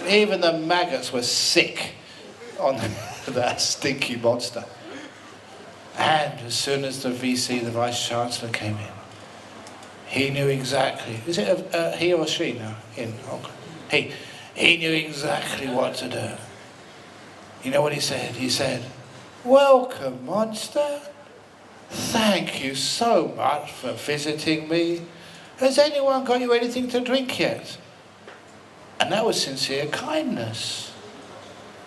Even the maggots were sick on that stinky monster. And as soon as the VC, the Vice-Chancellor, came in, he knew exactly, is it a he or she now in Hong Kong? He knew exactly what to do. You know what he said? He said, "Welcome, monster. Thank you so much for visiting me. Has anyone got you anything to drink yet?" And that was sincere kindness.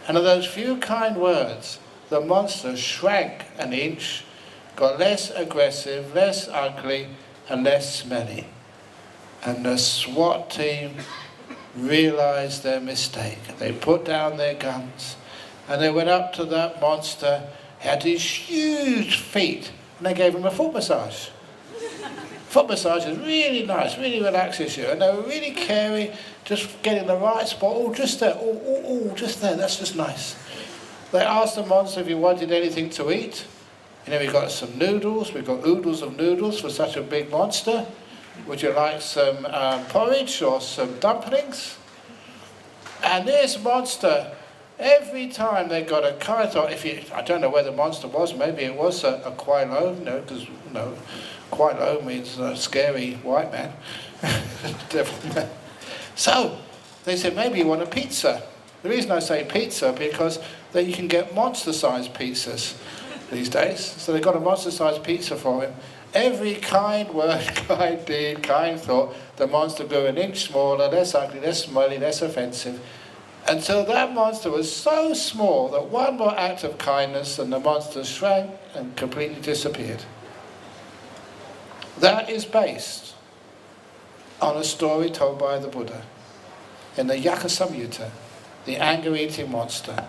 And of those few kind words, the monster shrank an inch, got less aggressive, less ugly, and less smelly. And the SWAT team realised their mistake. They put down their guns, and they went up to that monster. He had these huge feet, and they gave him a foot massage. Foot massage is really nice, really relaxes you, and they were really caring, just getting the right spot. Oh, just there, just there, that's just nice. They asked the monster if he wanted anything to eat. You know, we got some noodles, we've got oodles of noodles for such a big monster. Would you like some porridge or some dumplings? And this monster, every time they got a current, or I don't know where the monster was, maybe it was a Kwai Lo, because Kwai Lo means a scary white man, devil man. So they said, maybe you want a pizza. The reason I say pizza, because then you can get monster-sized pizzas. these days. So they got a monster-sized pizza for him. Every kind word, kind deed, kind thought, the monster grew an inch smaller, less ugly, less smelly, less offensive, until that monster was so small that one more act of kindness and the monster shrank and completely disappeared. That is based on a story told by the Buddha in the CUHK Samyutta, the anger-eating monster.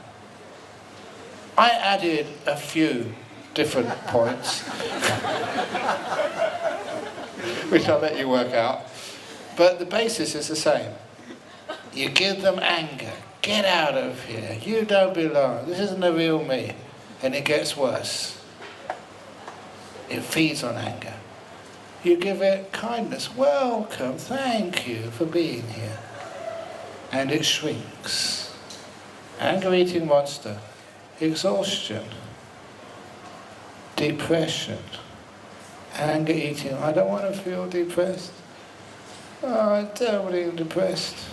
I added a few different points, which I'll let you work out, but the basis is the same. You give them anger. Get out of here. You don't belong. This isn't the real me. And it gets worse. It feeds on anger. You give it kindness. Welcome. Thank you for being here. And it shrinks. Anger-eating monster. Exhaustion. Depression. Anger-eating. I don't want to feel depressed. Oh, I'm terribly depressed.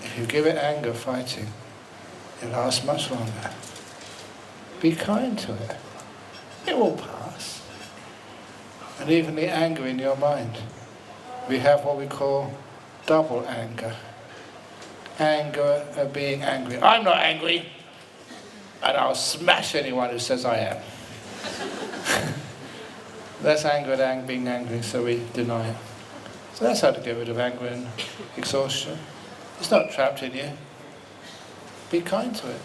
If you give it anger, fighting, it lasts much longer. Be kind to it. It will pass. And even the anger in your mind. We have what we call double anger. Anger of being angry. I'm not angry. And I'll smash anyone who says I am. That's anger at being angry, so we deny it. So that's how to get rid of anger and exhaustion. It's not trapped in you. Be kind to it.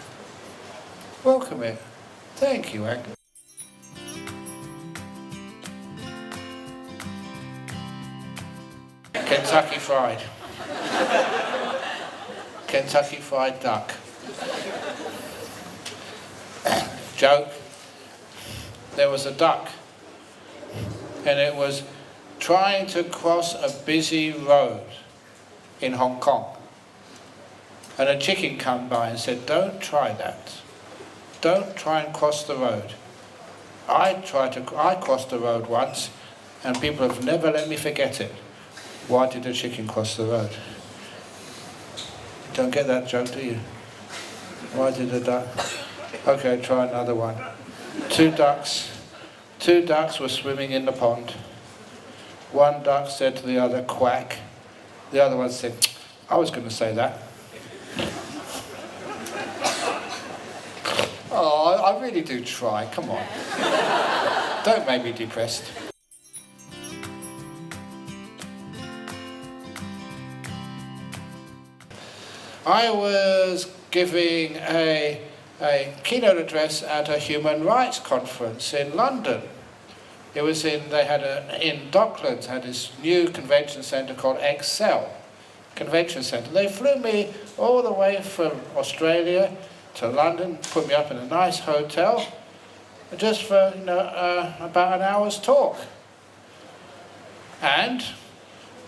Welcome it. Thank you, anger. Kentucky Fried. Kentucky Fried Duck. Joke. There was a duck, and it was trying to cross a busy road in Hong Kong. And a chicken came by and said, don't try that. Don't try and cross the road. I crossed the road once, and people have never let me forget it. Why did the chicken cross the road? You don't get that joke, do you? Why did the duck? Okay, try another one. Two ducks were swimming in the pond. One duck said to the other, quack. The other one said, I was going to say that. Oh, I really do try, come on. Don't make me depressed. I was giving a keynote address at a human rights conference in London. It was in Docklands, had this new convention centre called Excel Convention Centre. They flew me all the way from Australia to London, put me up in a nice hotel, just for about an hour's talk. And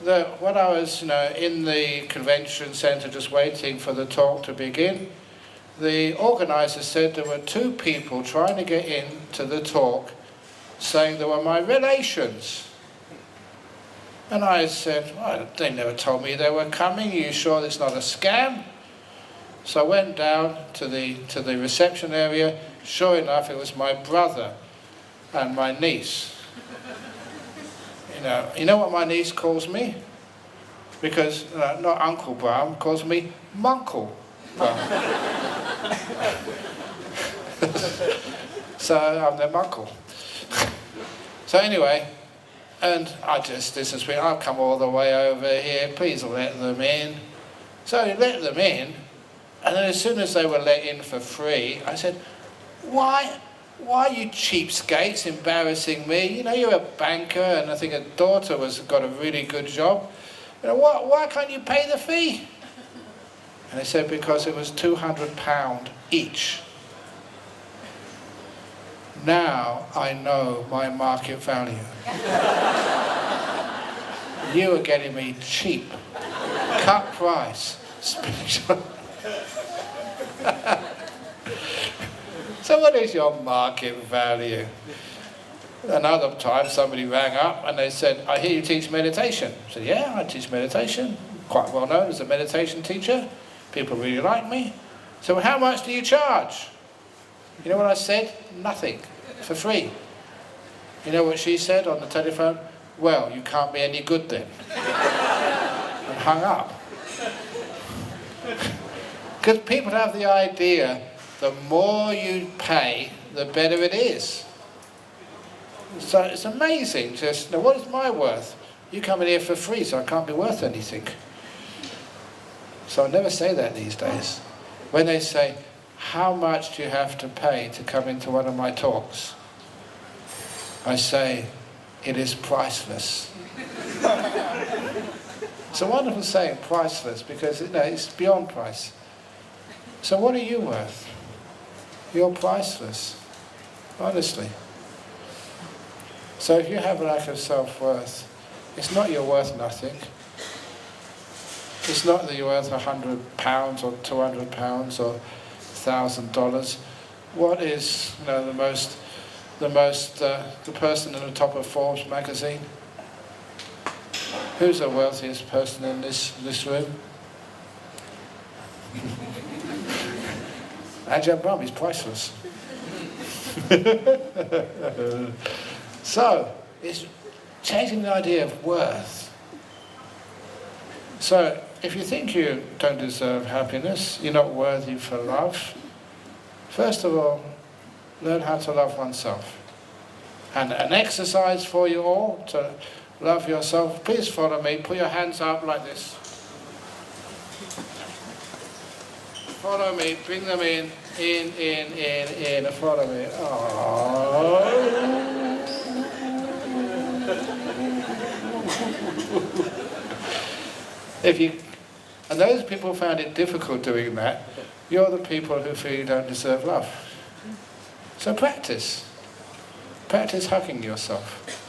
when I was in the convention centre just waiting for the talk to begin, the organiser said there were two people trying to get into the talk saying they were my relations. And I said, well, they never told me they were coming. Are you sure it's not a scam? So I went down to the reception area. Sure enough, it was my brother and my niece. You know what my niece calls me? Because not Uncle Brahm, calls me Munkle Brahm. So I'm their Munkle. So anyway, and I've come all the way over here, please let them in. So he let them in, and then as soon as they were let in for free, I said, why you cheapskates embarrassing me? You're a banker, and I think a daughter got a really good job. Why can't you pay the fee? And they said, because it was £200 each. Now I know my market value. You were getting me cheap, cut price, special. So what is your market value? Another time somebody rang up and they said, I hear you teach meditation. I said, yeah, I teach meditation. Quite well known as a meditation teacher. People really like me. So how much do you charge? You know what I said? Nothing. For free. You know what she said on the telephone? Well, you can't be any good then. And hung up. Because people have the idea the more you pay, the better it is. So it's amazing. Just, now what is my worth? You come in here for free, so I can't be worth anything. So I never say that these days. When they say, how much do you have to pay to come into one of my talks? I say, it is priceless. It's a wonderful saying, priceless, because it's beyond price. So what are you worth? You're priceless, honestly. So if you have a lack of self-worth, it's not you're worth nothing. It's not that you're worth £100 or £200 or $1,000. What is the person in the top of Forbes magazine? Who's the wealthiest person in this room? Ajahn Brahm is priceless. So, it's changing the idea of worth. So, if you think you don't deserve happiness, you're not worthy for love, first of all, learn how to love oneself. And an exercise for you all to love yourself. Please follow me. Put your hands up like this. Follow me. Bring them in. In. Follow me. Oh. And those people who found it difficult doing that, you're the people who feel you don't deserve love. So practice. Practice hugging yourself.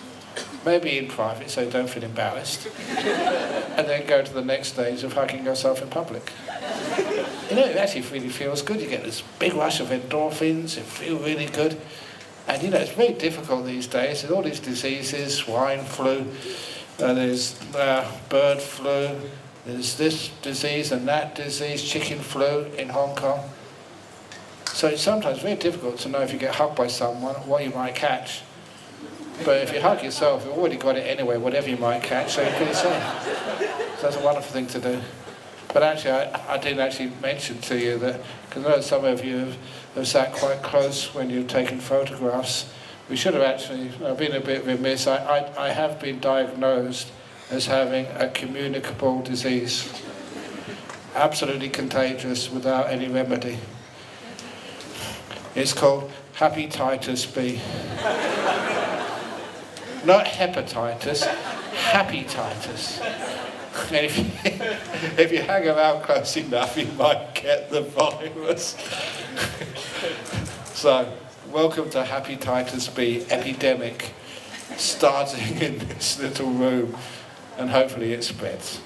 Maybe in private, so you don't feel embarrassed. And then go to the next stage of hugging yourself in public. It actually really feels good. You get this big rush of endorphins, you feel really good. And it's very difficult these days. There's all these diseases, swine flu, there's bird flu, there's this disease and that disease, chicken flu in Hong Kong. So it's sometimes very difficult to know if you get hugged by someone, what you might catch. But if you hug yourself, you've already got it anyway, whatever you might catch, so you're pretty safe. So that's a wonderful thing to do. But actually, I didn't actually mention to you that, because I know some of you have sat quite close when you've taken photographs. We should have actually been a bit remiss. I have been diagnosed as having a communicable disease. Absolutely contagious without any remedy. It's called hepatitis B. Not hepatitis, happytitis. And if you hang around close enough, you might get the virus. So, welcome to hepatitis B epidemic, starting in this little room, and hopefully it spreads.